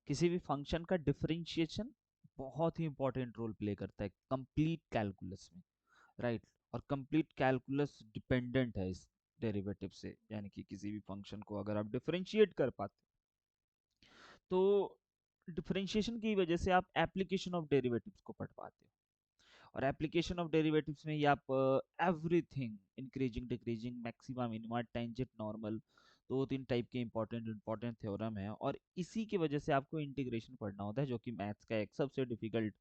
किसी भी फंक्शन का डिफरेंशिएशन बहुत ही इंपॉर्टेंट रोल प्ले करता है कंप्लीट कैलकुलस में, राइट। और कंप्लीट कैलकुलस डिपेंडेंट है इस डेरिवेटिव से, यानी कि किसी भी फंक्शन को अगर आप डिफरेंशिएट कर पाते तो डिफरेंशिएशन की वजह से आप एप्लीकेशन ऑफ डेरिवेटिव्स को पढ़ पाते हो। और एप्लीकेशन ऑफ डेरिवेटिव्स में ये आप everything increasing decreasing maxima minima tangent normal, दो तीन टाइप के इंपॉर्टेंट इंपॉर्टेंट थ्योरम है, और इसी की वजह से आपको इंटीग्रेशन पढ़ना होता है, जो कि मैथ्स का एक सबसे डिफिकल्ट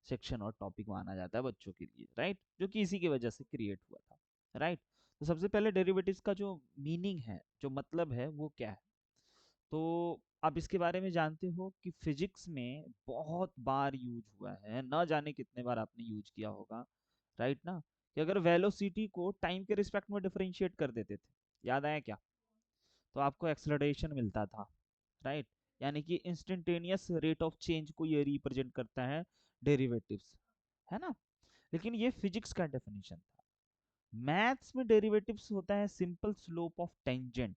सेक्शन और टॉपिक माना जाता है बच्चों के लिए, राइट, जो कि इसी की वजह से क्रिएट हुआ था, राइट। तो सबसे पहले डेरिवेटिव्स का जो मीनिंग है, जो मतलब है, वो क्या है। तो आप इसके बारे में जानते हो कि फिजिक्स में बहुत बार यूज हुआ है, ना जाने कितने बार आपने यूज किया होगा, राइट ना, कि अगर वेलोसिटी को टाइम के रिस्पेक्ट में डिफरेंशिएट कर देते थे, याद आया क्या, तो आपको एक्सेलरेशन मिलता था, राइट। यानी कि इंस्टेंटेनियस रेट ऑफ चेंज को ये रिप्रेजेंट करता है डेरिवेटिव्स, है ना। लेकिन ये फिजिक्स का डेफिनेशन था। मैथ्स में डेरिवेटिव्स होता है simple slope of tangent,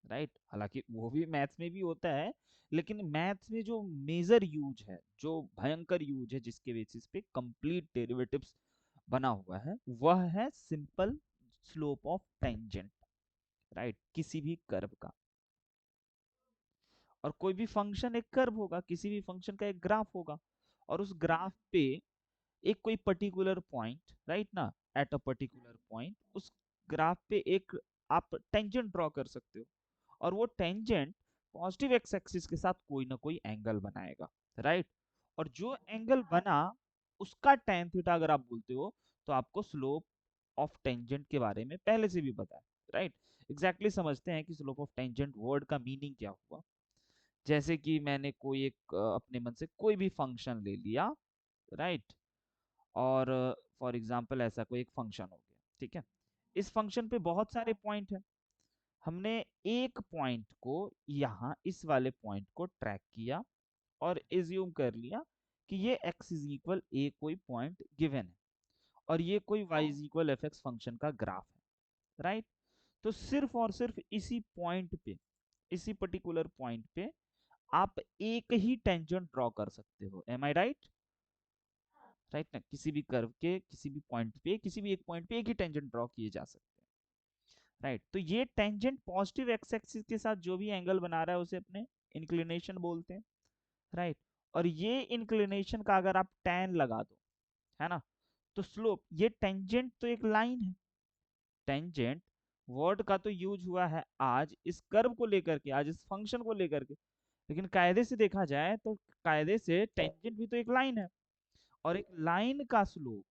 right. हालांकि वो भी मैथ्स में भी होता है, लेकिन मैथ्स में जो मेजर यूज है, जो भयंकर यूज है, जिसके बेसिस पे कंप्लीट डेरिवेटिव्स बना हुआ है, वह है simple slope of tangent, right, किसी भी कर्व का। और कोई भी फंक्शन एक कर्व होगा, किसी भी फंक्शन का एक ग्राफ होगा, और उस ग्राफ पे एक कोई पर्टिकुलर पॉइंट, राइट ना, एट अ पर्टिकुलर पॉइंट उस ग्राफ पे एक आप टेंजेंट ड्रॉ कर सकते हो, और वो टेंजेंट पॉजिटिव एक्स एक्सिस के साथ कोई ना कोई एंगल बनाएगा, राइट। और जो एंगल बना उसका tan थीटा अगर आप बोलते हो, तो आपको स्लोप ऑफ टेंजेंट के बारे में पहले से भी पता है, राइट। एग्जैक्टली समझते हैं कि स्लोप ऑफ टेंजेंट वर्ड का मीनिंग क्या हुआ। जैसे कि मैंने कोई एक अपने मन से कोई भी फंक्शन ले लिया, राइट, और फॉर एग्जांपल ऐसा कोई एक फंक्शन हो गया, ठीक है। इस फंक्शन पे बहुत सारे पॉइंट हैं, हमने एक पॉइंट को यहाँ इस वाले पॉइंट को ट्रैक किया और एज्यूम कर लिया कि ये x इज इक्वल ए कोई पॉइंट गिवन है, और ये कोई y is equal F x function का ग्राफ है, राइट। तो सिर्फ और सिर्फ इसी पॉइंट पे, इसी पर्टिकुलर पॉइंट पे आप एक ही टेंजेंट ड्रॉ कर सकते हो, एम आई राइट, राइट ना। किसी भी कर्व के किसी भी पॉइंट पे, किसी भी एक पॉइंट पे एक ही टेंजेंट ड्रॉ किए जा सकते हैं, राइट। तो ये टेंजेंट पॉजिटिव एक्स एक्सिस के साथ जो भी एंगल बना रहा है उसे अपने इंक्लिनेशन बोलते हैं, राइट। और ये इंक्लिनेशन का अगर आप tan लगा दो, है ना, तो स्लोप, ये टेंजेंट तो एक लाइन है, टेंजेंट वर्ड का तो यूज हुआ है आज इस कर्व को लेकर के, आज इस फंक्शन को लेकर के, लेकिन कायदे से देखा जाए तो कायदे से टेंजेंट भी तो एक लाइन है, और एक लाइन का स्लोप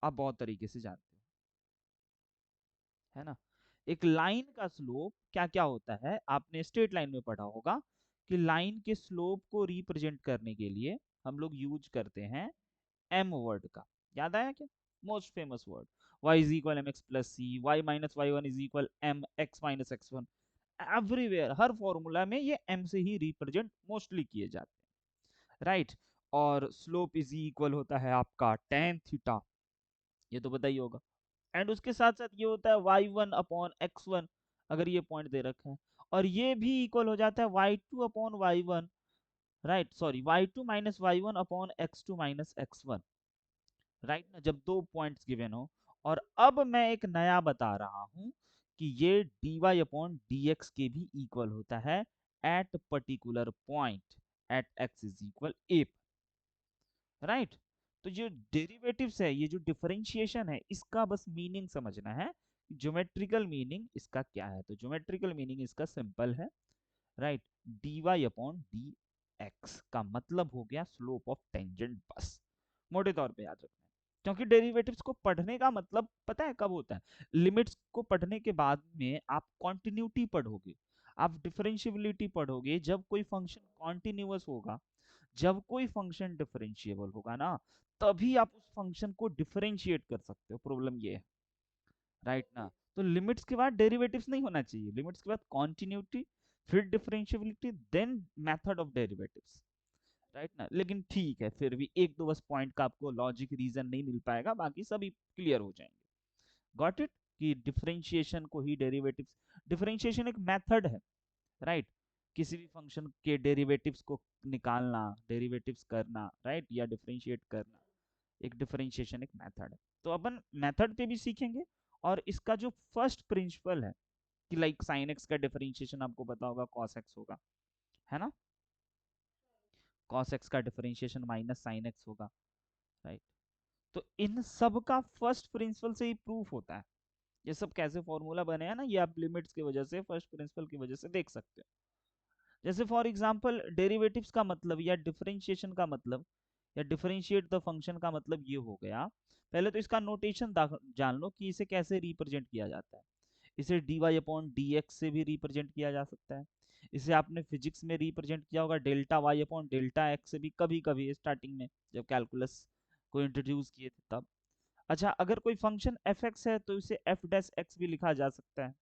आप बहुत तरीके से जानते हो, है ना। एक लाइन का स्लोप क्या क्या होता है, आपने स्ट्रेट लाइन में पढ़ा होगा कि लाइन के स्लोप को रिप्रेजेंट करने के लिए हम लोग यूज करते हैं एम वर्ड का, याद आया क्या, most famous word, y is equal M X plus C, Y minus Y one is equal M X minus X one. Everywhere हर फॉर्मूला में ये m से ही रिप्रेजेंट मोस्टली किए जाते हैं, राइट। और स्लोप इज इक्वल होता है आपका tan थीटा, ये तो पता ही होगा। एंड उसके साथ साथ ये होता है y1/x1, अगर ये पॉइंट दे रखे हैं, और ये भी इक्वल हो जाता है y2/y1, right, sorry y2 - y1/x2 - x1, right ना, जब दो पॉइंट्स गिवन हो। और अब मैं एक नया बता रहा हूं कि ये dy/dx के भी इक्वल होता है at particular point at x is equal a, right. तो जो डेरिवेटिव्स है, ये जो डिफरेंशिएशन है, इसका बस मीनिंग समझना है, ज्योमेट्रिकल मीनिंग इसका क्या है। तो ज्योमेट्रिकल मीनिंग इसका सिंपल है, राइट, dy/dx का मतलब हो गया स्लोप ऑफ टेंजेंट, बस मोटे तौर पे याद रखना है। क्योंकि डेरिवेटिव्स को पढ़ने का मतलब पता है कब होता है, लिमिट्स को पढ़ने के बाद में आप कॉन्टिन्यूटी पढ़ोगे, आप डिफरेंशियबिलिटी पढ़ोगे, जब कोई फंक्शन कॉन्टिन्यूअस होगा, जब कोई फंक्शन डिफरेंशिएबल होगा ना, तभी आप उस फंक्शन को डिफरेंशिएट कर सकते हो, प्रॉब्लम ये है, राइट ना। तो लिमिट्स के बाद डेरिवेटिव्स नहीं होना चाहिए, लिमिट्स के बाद कॉन्टिन्यूटी, फिर differentiability, then method of derivatives, right ना। लेकिन ठीक है, फिर भी एक दो बस पॉइंट का आपको लॉजिक रीजन नहीं मिल पाएगा, बाकी सभी क्लियर हो जाएंगे। गॉट इट, कि डिफरेंशिएशन को ही डेरिवेटिव्स, डिफरेंशिएशन एक मेथड है, राइट। किसी भी फंक्शन के डेरिवेटिव्स को निकालना, डेरिवेटिव्स करना, राइट, या डिफरेंशिएट करना, एक डिफरेंशिएशन एक मेथड है। तो अपन मेथड पे भी सीखेंगे, और इसका जो फर्स्ट प्रिंसिपल है कि लाइक साइन एक्स का डिफरेंशिएशन आपको पता होगा कॉस एक्स होगा, है ना, कॉस एक्स का डिफरेंशिएशन माइनस साइन एक्स होगा, राइट। तो इन सब का फर्स्ट प्रिंसिपल से ही प्रूफ होता है। ये सब कैसे फॉर्मूला बने हैं ना, ये आप लिमिट्स की वजह से, फर्स्ट प्रिंसिपल की वजह से देख सकते हो। जैसे फॉर एग्जांपल डेरिवेटिव्स का मतलब या डिफरेंशिएशन का मतलब या डिफरेंशिएट द फंक्शन का मतलब ये हो गया। पहले तो इसका नोटेशन जान लो कि इसे कैसे रिप्रेजेंट किया जाता है। इसे dy अपॉन डी एक्स से भी रिप्रेजेंट किया जा सकता है। इसे आपने फिजिक्स में रिप्रेजेंट किया होगा delta Y upon delta X से भी, कभी कभी स्टार्टिंग में जब कैलकुलस को इंट्रोड्यूस किए थे तब। अच्छा, अगर कोई फंक्शन एफ एक्स है तो इसे एफ डैश एक्स भी लिखा जा सकता है,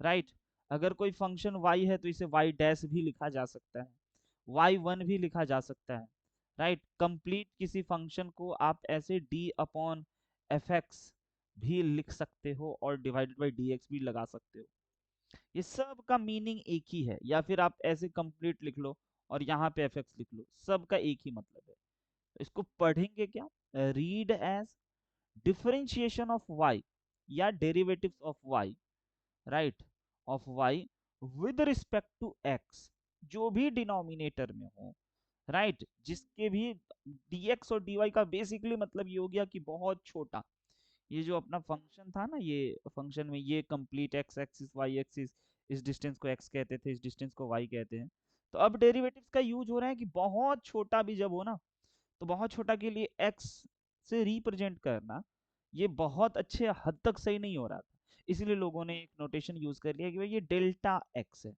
राइट। अगर कोई फंक्शन y है तो इसे y डैश भी लिखा जा सकता है, y1 भी लिखा जा सकता है, राइट। कंप्लीट किसी फंक्शन को आप ऐसे d अपॉन एफ एक्स भी लिख सकते हो और डिवाइडेड बाई डी एक्स भी लगा सकते हो। ये सब का मीनिंग एक ही है, या फिर आप ऐसे कंप्लीट लिख लो और यहाँ पे एफ एक्स लिख लो, सबका एक ही मतलब है। तो इसको पढ़ेंगे क्या, read as differentiation of y या derivatives of y, right, of y with respect to x, जो भी डिनोमिनेटर में हो, राइट, जिसके भी dx और dy का बेसिकली मतलब ये हो गया कि बहुत छोटा। ये जो अपना फंक्शन था ना, ये फंक्शन में ये complete x axis y axis, इस डिस्टेंस को x कहते थे, इस डिस्टेंस को y कहते हैं। तो अब डेरिवेटिव्स का यूज हो रहा है कि बहुत छोटा भी जब हो ना, तो बहुत छोटा के लिए x से रिप्रेजेंट करना ये बहुत अच्छे हद तक सही नहीं हो रहा था। इसलिए लोगों ने एक नोटेशन यूज कर लिया कि भाई ये डेल्टा एक्स है,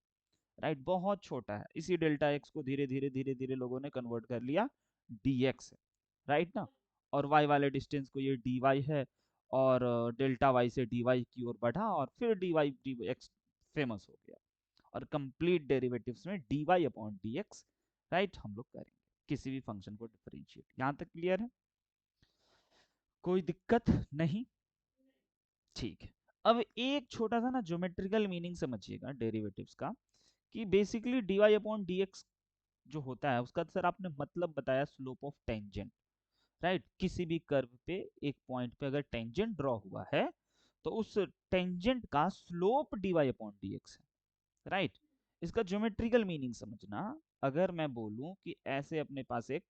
राइट, बहुत छोटा है। इसी डेल्टा एक्स को धीरे धीरे धीरे धीरे लोगों ने कन्वर्ट कर लिया dx है, राइट ना। और y वाले डिस्टेंस को ये dy है, और डेल्टा y से dy की ओर बढ़ा और फिर dy dx फेमस हो गया। और कंप्लीट डेरिवेटिव्स में dy अपॉन dx, राइट, हम लोग करेंगे किसी भी फंक्शन को डिफरेंशिएट। यहाँ तक क्लियर है, कोई दिक्कत नहीं, ठीक है। अब एक छोटा सा ना ज्योमेट्रिकल मीनिंग समझिएगा डेरिवेटिव्स का, कि बेसिकली dy अपॉन dx जो होता है उसका सर आपने मतलब बताया स्लोप ऑफ टेंजेंट, राइट। किसी भी कर्व पे एक पॉइंट पे अगर टेंजेंट ड्रॉ हुआ है तो उस टेंजेंट का स्लोप dy अपॉन dx है, राइट। इसका ज्योमेट्रिकल मीनिंग समझना, अगर मैं बोलूं कि ऐसे अपने पास एक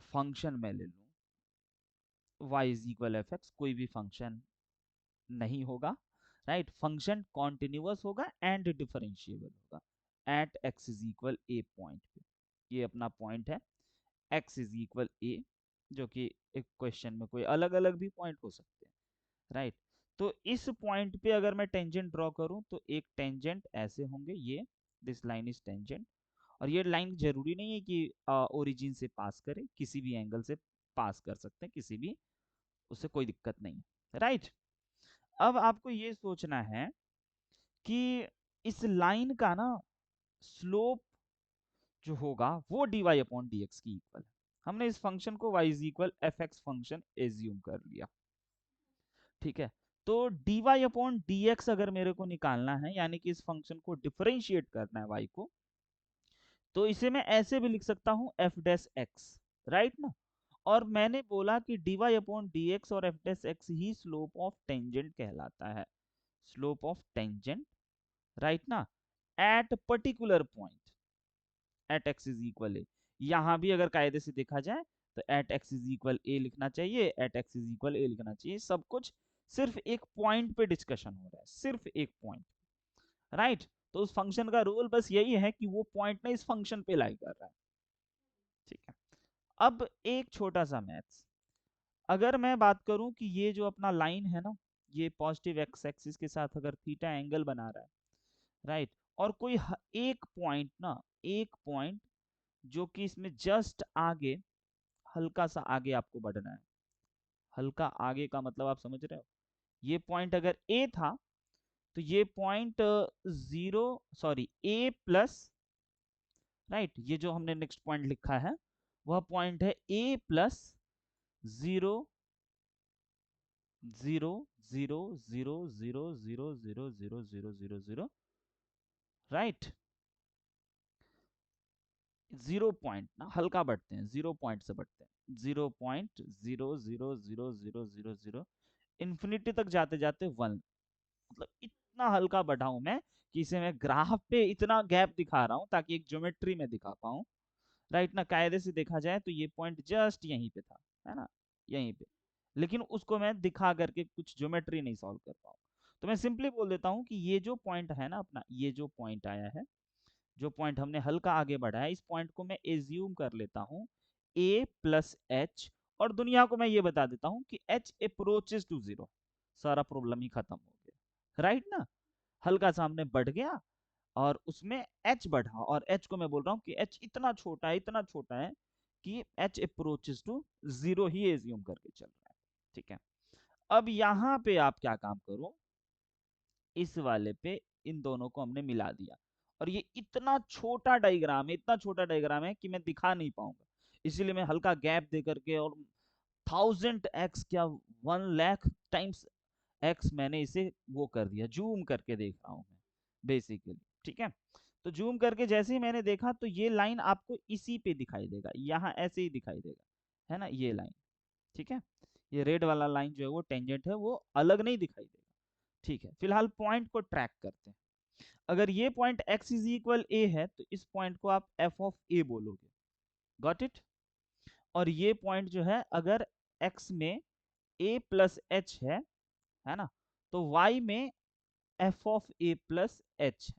फंक्शन मैं ले लूं y is equal F X, कोई भी फंक्शन नहीं होगा, राइट, फंक्शन कॉन्टिन्यूअस होगा एंड डिफरेंशिएबल होगा at x is equal A point पे। ये अपना पॉइंट है x इज इक्वल ए, जो कि एक क्वेश्चन में कोई अलग अलग भी पॉइंट हो सकते हैं, राइट। तो इस पॉइंट पे अगर मैं टेंजेंट ड्रॉ करूं तो एक टेंजेंट ऐसे होंगे, ये दिस लाइन इज टेंजेंट। और ये लाइन जरूरी नहीं है कि ओरिजिन से पास करे, किसी भी एंगल से पास कर सकते हैं, किसी भी, उससे कोई दिक्कत नहीं है, राइट। अब आपको ये सोचना है कि इस लाइन का ना स्लोप जो होगा वो dy अपॉन dx की इक्वल है। हमने इस फंक्शन को y is equal F x function assume कर लिया, ठीक है। तो dy अपॉन dx अगर मेरे को निकालना है, यानी कि इस फंक्शन को डिफरेंशिएट करना है y को, तो इसे मैं ऐसे भी लिख सकता हूं एफ डैश एक्स, राइट ना। और मैंने बोला कि dy अपॉन dx और एफ डैश एक्स ही स्लोप ऑफ टेंजेंट कहलाता है, स्लोप ऑफ टेंजेंट, राइट ना, at particular point at x is equal a. यहां भी अगर कायदे से देखा जाए तो at x is equal a लिखना चाहिए, at x is equal a लिखना चाहिए, सब कुछ सिर्फ एक पॉइंट पे डिस्कशन हो रहा है, सिर्फ एक पॉइंट, राइट। तो उस फंक्शन का रोल बस यही है कि वो पॉइंट ना इस फंक्शन पे लाई कर रहा है, ठीक है। अब एक छोटा सा मैथ्स, अगर मैं बात करूं कि ये जो अपना लाइन है ना, ये पॉजिटिव एक्स एक्सिस के साथ अगर थीटा एंगल बना रहा है, राइट, और कोई एक पॉइंट ना, एक पॉइंट जो कि इसमें जस्ट आगे, हल्का सा आगे आपको बढ़ना है, हल्का आगे का मतलब आप समझ रहे हो। ये पॉइंट अगर ए था तो ये पॉइंट जीरो, सॉरी ए प्लस, राइट, ये जो हमने नेक्स्ट पॉइंट लिखा है वह पॉइंट है a plus zero zero zero zero zero zero zero zero zero zero zero, right. 0 point ना हल्का बढ़ते हैं, 0 पॉइंट से बढ़ते हैं, 0.0000000 इन्फिनिटी तक जाते जाते 1। मतलब इतना हल्का बढ़ा हूं मैं कि इसे मैं ग्राफ पे इतना गैप दिखा रहा हूं ताकि एक ज्योमेट्री में दिखा पाऊं। राइट ना, कायदे से देखा जाए तो ये पॉइंट जस्ट यहीं पे था, है ना, यहीं पे। लेकिन उसको मैं दिखा करके कुछ ज्योमेट्री नहीं सॉल्व कर पाऊँ। तो मैं सिंपली बोल देता हूँ कि ये जो पॉइंट है ना अपना, ये जो पॉइंट आया है, जो पॉइंट हमने हल्का आगे बढ़ाया, इस पॉइंट को मैं एज्यूम कर लेता हूँ a प्लस एच, और दुनिया को मैं ये बता देता हूँ कि h अप्रोचेस टू 0। सारा प्रॉब्लम ही खत्म हो गया, राइट ना। हल्का सामने बढ़ गया और उसमें h बढ़ा, और h को मैं बोल रहा हूँ कि h इतना छोटा है, इतना छोटा है कि h अप्रोचेस टू 0 ही एज्यूम करके चल रहा है। ठीक है, अब यहाँ पे आप क्या काम करो, इस वाले पे इन दोनों को हमने मिला दिया, और ये इतना छोटा डायग्राम है, इतना छोटा डायग्राम है कि मैं दिखा नहीं पाऊंगा, इसीलिए मैं हल्का गैप दे करके और 1000x क्या 1 लाख टाइम्स x मैंने इसे वो कर दिया, जूम करके देख रहा हूं मैं बेसिकली। ठीक है, तो जूम करके जैसे ही मैंने देखा तो ये लाइन आपको इसी पे दिखाई देगा, यहाँ ऐसे ही दिखाई देगा, है ना, ये लाइन। ठीक है, ये रेड वाला लाइन जो है वो टेंजेंट है, वो अलग नहीं दिखाई देगा। ठीक है, फिलहाल पॉइंट को ट्रैक करते हैं। अगर ये पॉइंट x इज इक्वल ए है तो इस पॉइंट को आप f ऑफ a बोलोगे, गॉट इट। और ये पॉइंट जो है अगर x में a प्लस एच है ना, तो y में f of a plus H है।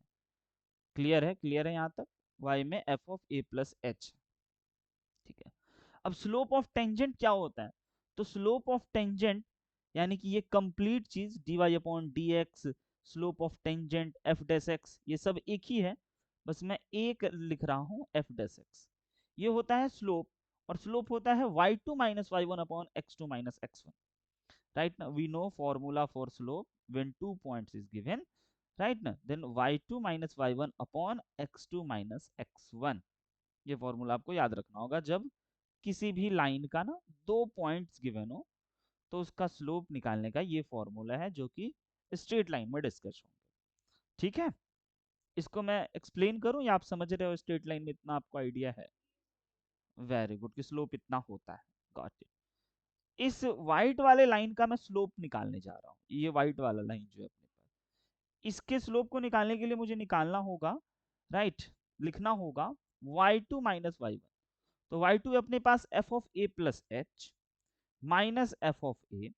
क्लियर है, क्लियर है यहाँ तक, y में f of a plus H. ठीक है, अब स्लोप ऑफ टेंजेंट क्या होता है, तो स्लोप ऑफ टेंजेंट यानी कि ये कंप्लीट चीज dy upon D x, slope of tangent f dash x, ये सब एक ही है, बस मैं एक लिख रहा हूँ f डैश x। ये होता है स्लोप, और स्लोप होता है y2 minus y1 upon x2 minus x1। Right ना, we know formula for slope when 2 points is given, right ना, then y2 minus y1 upon x2 minus x1। ये formula आपको याद रखना होगा जब किसी भी लाइन का ना 2 पॉइंट्स गिवन हो, तो उसका स्लोप निकालने का ये फॉर्मूला है जो कि स्ट्रेट लाइन में डिस्कस होंगे। ठीक है, इसको मैं एक्सप्लेन करूं या आप समझ रहे हो, स्ट्रेट लाइन में इतना आपको आइडिया है? वेरी गुड, कि स्लोप इतना होता है, गॉट इट। इस व्हाइट वाले लाइन का मैं स्लोप निकालने जा रहा हूँ, ये व्हाइट वाला लाइन जो है अपने पास, इसके स्लोप को निकालने के लिए मुझे निकालना होगा, राइट, लिखना होगा y2 माइनस y1। तो y2 अपने पास f of a plus H minus f of a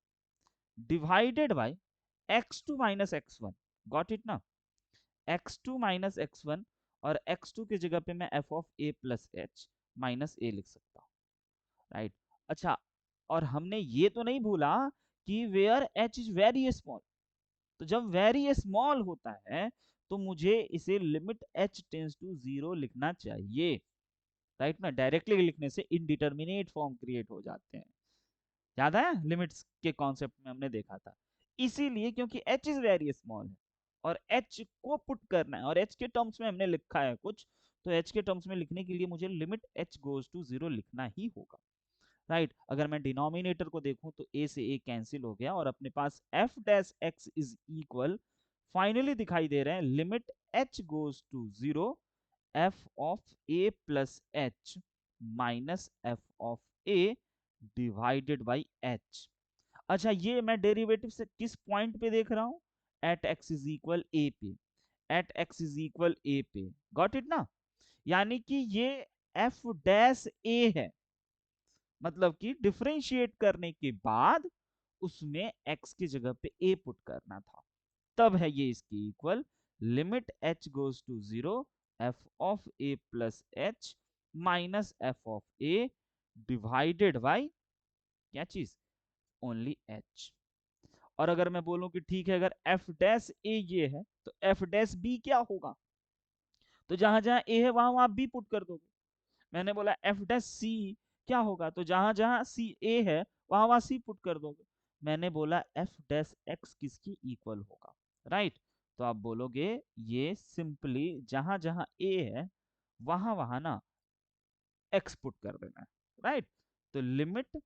divided by x2 minus x1, got it ना, x2 माइनस x1, और x2 की जगह पे मैं f of a plus H minus a लिख सकता हूँ, राइट। अच्छा, और हमने ये तो नहीं भूला कि where h is very small, तो जब वेरी स्मॉल होता है तो मुझे इसे लिमिट h टेंस टू 0 लिखना चाहिए, राइट ना। डायरेक्टली लिखने से इनडिटर्मिनेट फॉर्म क्रिएट हो जाते हैं, याद है लिमिट्स के कॉन्सेप्ट में हमने देखा था। इसीलिए क्योंकि h इज वेरी स्मॉल है और h को पुट करना है, और h के टर्म्स में हमने लिखा है कुछ, तो h के टर्म्स में लिखने के लिए मुझे लिमिट h गोज टू 0 लिखना ही होगा, राइट। अगर मैं डिनोमिनेटर को देखूं तो a से a कैंसिल हो गया और अपने पास f dash x is equal, finally दिखाई दे रहे हैं limit h goes to 0 f of a plus H minus f of a divided by h। अच्छा, ये मैं डेरिवेटिव से किस पॉइंट पे देख रहा हूं, at x is equal a पे, at x is equal a पे, गॉट इट ना। यानी कि ये f डैश a है, मतलब कि डिफरेंशिएट करने के बाद उसमें x की जगह पे a पुट करना था, तब है ये इसकी equal limit h goes to 0 f of a plus H minus f of a divided by क्या चीज, ओनली h। और अगर मैं बोलूं कि ठीक है अगर f डैश a ये है तो f डैश b क्या होगा, तो जहां जहां a है वहां वहां b पुट कर दोगे। मैंने बोला एफ डैश सी क्या होगा, तो जहां जहां सी ए है वहां वहां सी पुट कर दोगे। मैंने बोला एफ डैश एक्स किसकी इक्वल होगा, राइट। तो आप बोलोगे ये सिंपली जहां जहां ए है वहां वहां ना एक्स पुट कर देना है, राइट। तो limit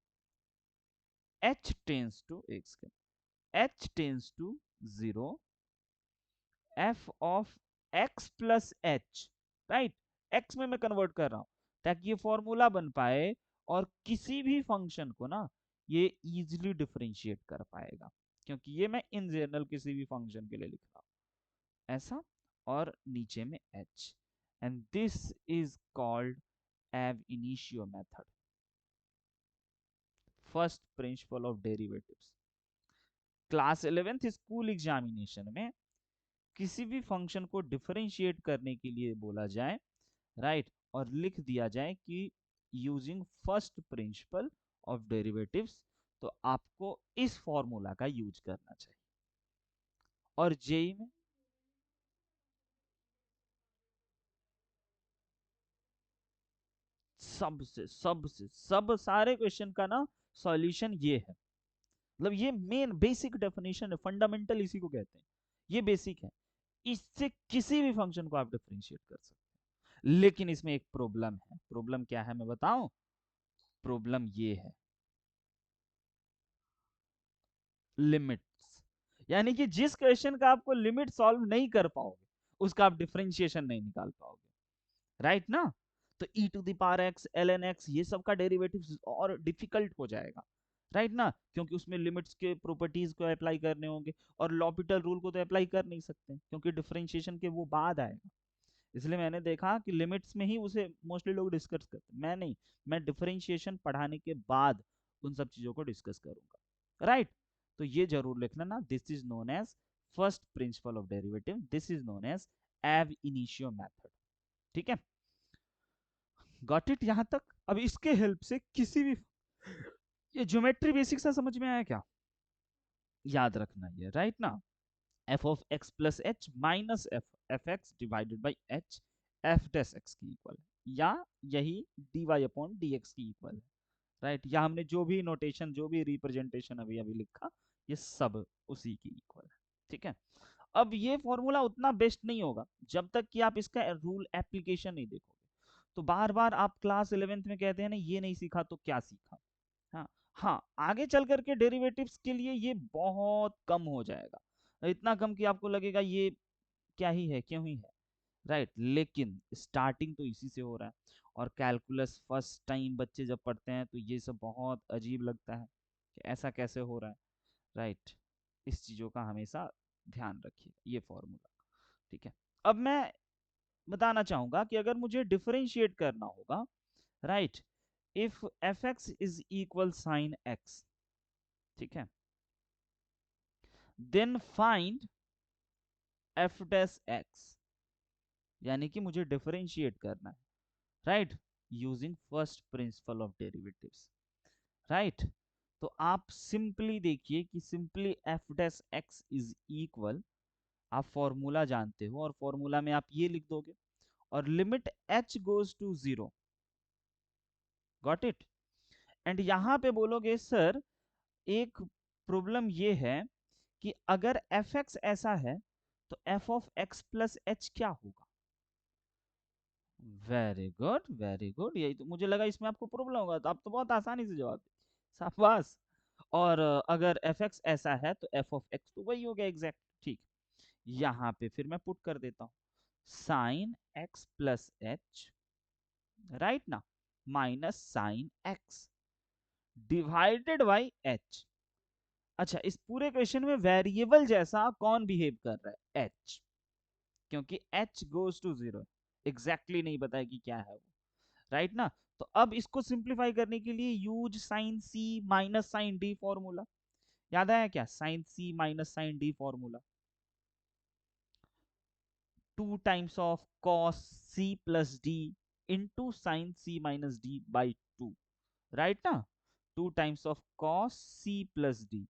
H tends to X, H tends to 0 F of x plus H, right, x में मैं कन्वर्ट कर रहा हूं ताकि ये फॉर्मूला बन पाए और किसी भी फंक्शन को ना ये इजीली डिफरेंशिएट कर पाएगा, क्योंकि ये मैं इन जनरल किसी भी फंक्शन के लिए लिख रहा हूं ऐसा, और नीचे में h, and this is called ab initio method, first principle of derivatives. Class 11th school examination में किसी भी फंक्शन को डिफरेंशिएट करने के लिए बोला जाए, राइट, और लिख दिया जाए कि using first principle of derivatives, तो आपको इस फॉर्मूला का यूज करना चाहिए। और जेई में सबसे सब सारे क्वेश्चन का ना सॉल्यूशन ये है, मतलब ये मेन बेसिक डेफिनेशन है, फंडामेंटल इसी को कहते हैं, ये बेसिक है, इससे किसी भी फंक्शन को आप डिफरेंशिएट कर सकते हैं। लेकिन इसमें एक प्रॉब्लम है, प्रॉब्लम क्या है मैं बताऊं, प्रॉब्लम ये है लिमिट्स, यानी कि जिस क्वेश्चन का आपको लिमिट सॉल्व नहीं कर पाओगे उसका आप डिफरेंशिएशन नहीं निकाल पाओगे, राइट ना। तो e to the power x ln x ये सब का डेरिवेटिव और डिफिकल्ट हो जाएगा, राइट ना, क्योंकि उसमें लिमिट्स के प्रॉपर्टीज को अप्लाई करने होंगे और लॉपिटल रूल को तो अप्लाई कर नहीं सकते क्योंकि डिफरेंशिएशन के वो बाद आएगा। इसलिए मैंने देखा कि लिमिट्स में ही उसे मोस्टली लोग डिस्कस करते हैं, मैं नहीं, मैं डिफरेंशिएशन पढ़ाने के बाद उन सब चीजों को डिस्कस करूंगा, राइट। तो ये जरूर लिखना ना, this is known as first principle of derivative, this is known as ab initio method, ठीक है, गॉट इट यहां तक। अब इसके हेल्प से किसी भी, ये ज्योमेट्री बेसिक सा समझ में आया क्या, याद रखना ये, राइट ना, F of X plus H minus F X divided by H F dash X की इक्वल है, या यही D Y upon D X की इक्वल है, राइट, या हमने जो भी नोटेशन जो भी रिप्रेजेंटेशन अभी अभी लिखा ये सब उसी की इक्वल है, ठीक है। अब ये फॉर्मूला उतना बेस्ट नहीं होगा जब तक कि आप इसका रूल एप्लीकेशन नहीं देखोगे, तो बार बार आप क्लास 11th में कहते हैं ना ये नहीं सीखा तो क्या सीखा, हाँ, हाँ, आगे चल करके डेरिवेटिव्स के लिए ये बहुत कम हो जाएगा, इतना कम कि आपको लगेगा ये क्या ही है, क्यों ही है, राइट, लेकिन स्टार्टिंग तो इसी से हो रहा है, और कैलकुलस फर्स्ट टाइम बच्चे जब पढ़ते हैं तो ये सब बहुत अजीब लगता है कि ऐसा कैसे हो रहा है, राइट, इस चीजों का हमेशा ध्यान रखिए, ये फॉर्मूला, ठीक है। अब मैं बताना चाहूंगा कि अगर मुझे डिफरेंशिएट करना होगा, right, if F X is equal sine X, ठीक है, then find F dash X, यानी कि मुझे डिफरेंशिएट करना है, right, using first principle of derivatives, right. तो आप सिंपली देखिए कि simply F dash X is equal, आप फॉर्मूला जानते हो और फॉर्मूला में आप ये लिख दोगे और limit h goes to 0, got it, and यहां पे बोलोगे सर एक प्रॉब्लम ये है कि अगर एफ एक्स ऐसा है तो F of X plus H क्या होगा, वेरी गुड वेरी गुड, यही तो मुझे लगा इसमें आपको प्रॉब्लम होगा, तो आप तो बहुत आसानी से जवाब दे, शाबाश। और अगर एफ एक्स ऐसा है तो एफ ऑफ एक्स तो वही हो गया एग्जैक्ट, ठीक, यहाँ पे फिर मैं पुट कर देता हूँ sine x plus H, right ना, minus sine x divided by h. अच्छा, इस पूरे क्वेश्चन में वेरिएबल जैसा कौन बिहेव कर रहा है, एच, क्योंकि एच गोज टू 0, एग्जैक्टली नहीं बताया कि क्या है वो, राइट ना। तो अब इसको सिंप्लीफाई करने के लिए use sine C minus sine D formula, याद आया क्या, sine C minus sine D formula, 2 times of cos C plus D into sine C minus D by 2, right ना, 2 times of cos C plus D,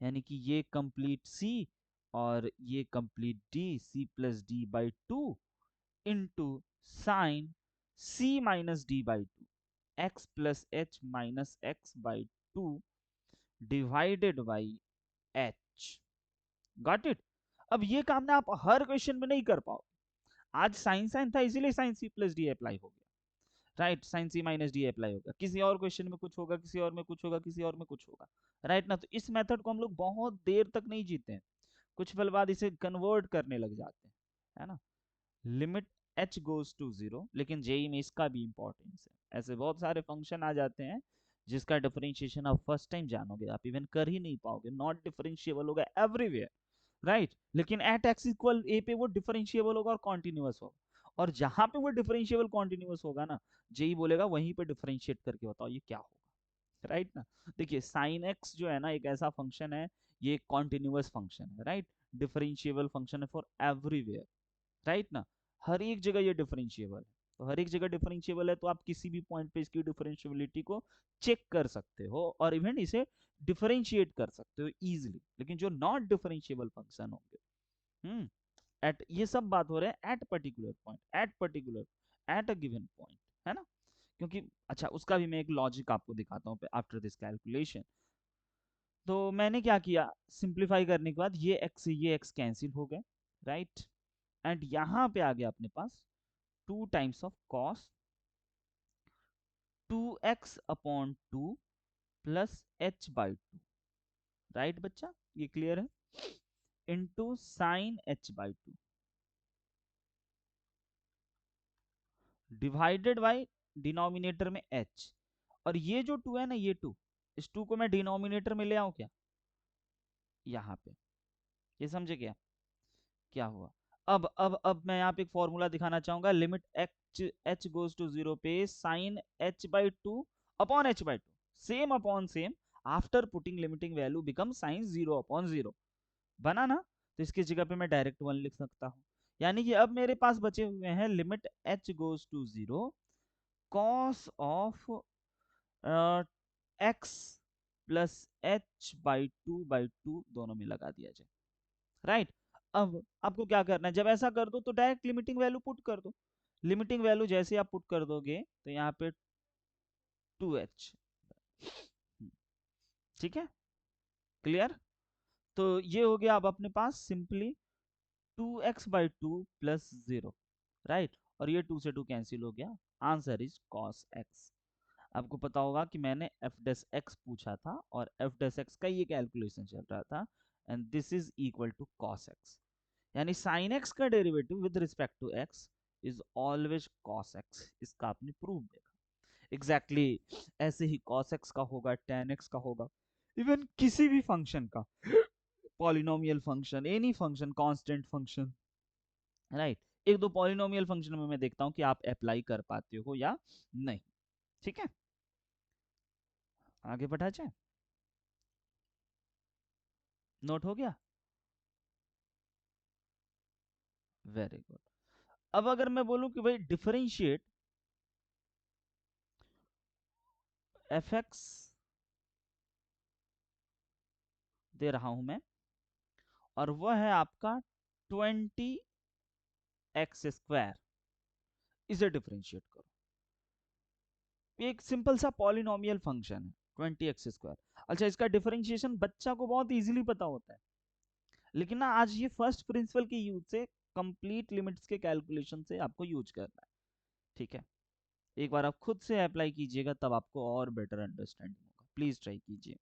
यानी कि ये complete C और ये complete D, C plus D by 2 into sine C minus D by 2, X plus H minus X by 2 divided by H, got it. अब ये काम ना आप हर क्वेश्चन में नहीं कर पाओ, आज साइन साइन था इसीलिए sine C plus D apply हो गया, right, sine C minus D apply होगा, किसी और क्वेश्चन में कुछ होगा, किसी और में कुछ होगा, किसी और में कुछ होगा, राइट ना। तो इस मेथड को हम लोग बहुत देर तक नहीं जीते हैं, कुछ पल बाद इसे कन्वर्ट करने लग जाते हैं, है ना। Limit H goes to zero, लेकिन जेई में इसका भी इंपॉर्टेंस है। ऐसे बहुत सारे फंक्शन आ जाते हैं जिसका डिफरेंशिएशन आप फर्स्ट टाइम जानोगे, आप इवन कर ही नहीं पाओगे, नॉट डिफरेंशिएबल होगा एवरीवेयर, राइट। लेकिन एट एक्स इक्वल ए पे वो डिफरेंशिएबल होगा और कॉन्टिन्यूअस होगा, और जहां पे वो डिफरेंशिएबल कॉन्टिन्यूअस होगा ना, जेई बोलेगा वहीं पे डिफरेंशिएट करके बताओ ये क्या होगा, राइट ना। देखिए साइन एक्स जो है ना एक ऐसा फंक्शन है, ये कॉन्टिन्यूअस फंक्शन है, राइट। डिफरेंशिएबल फंक्शन है फॉर एवरीवेयर, राइट ना। हर एक जगह ये डिफरेंशिएबल है, तो हर एक जगह डिफरेंशिएबल है तो आप किसी भी पॉइंट पे इसकी डिफरेंशिएबिलिटी को चेक कर सकते हो और इवन इसे डिफरेंशिएट कर सकते हो इजीली। लेकिन जो नॉट डिफरेंशिएबल फंक्शन होंगे, एट, ये सब बात हो रहा है at particular point, at particular, at a given point, है ना। क्योंकि अच्छा उसका भी मैं एक लॉजिक आपको दिखाता हूँ आफ्टर दिस कैलकुलेशन। तो मैंने क्या किया, सिंप्लीफाई करने के बाद ये एक्स कैंसिल हो गए, राइट। एंड यहाँ पे आ गया अपने पास 2 times of cos 2x/2 plus h/2, right बच्चा, ये क्लियर है, into sine h/2 divided by denominator में h, और ये जो 2 है ना, ये 2, इस 2 को मैं डिनोमिनेटर में ले आऊं क्या, यहाँ पे, ये समझे क्या क्या हुआ। अब मैं यहाँ पे एक फॉर्मूला दिखाना चाहूंगा, limit H goes to zero पे sine h/2 upon h/2, same upon same, after putting limiting value become sine 0/0, बना ना। तो इसकी जगह पे मैं डायरेक्ट 1 लिख सकता हूँ, यानी कि अब मेरे पास बचे हुए हैं limit h goes to zero cos of X plus h/2 दोनों में लगा दिया जाए, राइट। अब आपको क्या करना है, जब ऐसा कर दो तो डायरेक्ट लिमिटिंग वैल्यू पुट कर दो, लिमिटिंग वैल्यू जैसे आप पुट कर दोगे तो यहाँ पे 2h, ठीक है, क्लियर। तो ये हो गया अब अपने पास सिंपली 2x/2 प्लस 0, राइट, और ये 2 से 2 कैंसिल हो गया, आंसर इज cos x। आपको पता होगा कि मैंने एफ डेस एक्स पूछा था और एफ डेस एक्स का ये कैलकुलेशन चल रहा था, and this is equal to cos x, यानी sin x का derivative with respect to x is always cos x, इसका आपने प्रूव देखा एग्जैक्टली exactly, ऐसे ही cos x का होगा, tan x का होगा, इवन किसी भी फंक्शन का, polynomial function, any function, constant function, right. एक दो पॉलिनोमियल फंक्शन में मैं देखता हूं कि आप अप्लाई कर पाते हो या नहीं, ठीक है, आगे बढ़ा जाए, नोट हो गया, वेरी गुड। अब अगर मैं बोलूं कि भाई डिफरेंशिएट एफ एक्स दे रहा हूं मैं, और वह है आपका 20x², इसे डिफरेंशिएट करो, ये एक सिंपल सा पॉलिनोमियल फंक्शन है 20x²। अच्छा इसका डिफरेंशिएशन बच्चा को बहुत इजीली पता होता है, लेकिन ना आज ये फर्स्ट प्रिंसिपल के यूज से, कंप्लीट लिमिट्स के कैलकुलेशन से आपको यूज करना है, ठीक है। एक बार आप खुद से अप्लाई कीजिएगा तब आपको और बेटर अंडरस्टैंडिंग होगा, प्लीज ट्राई कीजिए।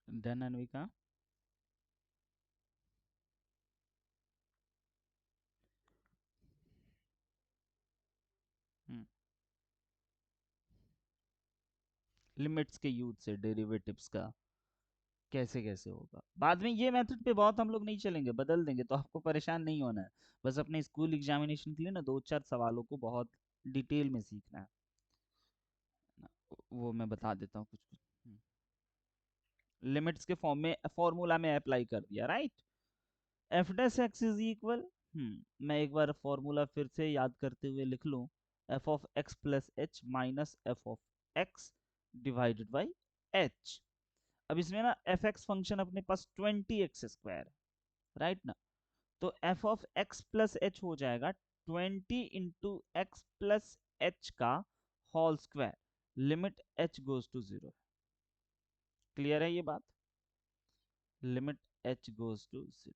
डन अनविका। लिमिट्स के यूज से डेरिवेटिव्स का, कैसे कैसे होगा बाद में, ये मेथड पे बहुत हम लोग नहीं चलेंगे, बदल देंगे, तो आपको परेशान नहीं होना है। बस अपने स्कूल एग्जामिनेशन के लिए ना दो चार सवालों को बहुत डिटेल में सीखना है ना। वो मैं बता देता हूँ कुछ कुछ। लिमिट्स के फॉर्म में, फॉर्मूला में अप्लाई कर दिया, right. F dash X is equal, मैं एक बार फॉर्मूला फिर से याद करते हुए लिख लूँ। F of X plus H minus F of X divided by H. अब इसमें ना एफ एक्स फंक्शन अपने पास 20x² है, राइट ना। तो F of X plus H हो जाएगा 20 × x प्लस एच का whole square, limit H goes to 0। Clear है ये बात? Limit H goes to 0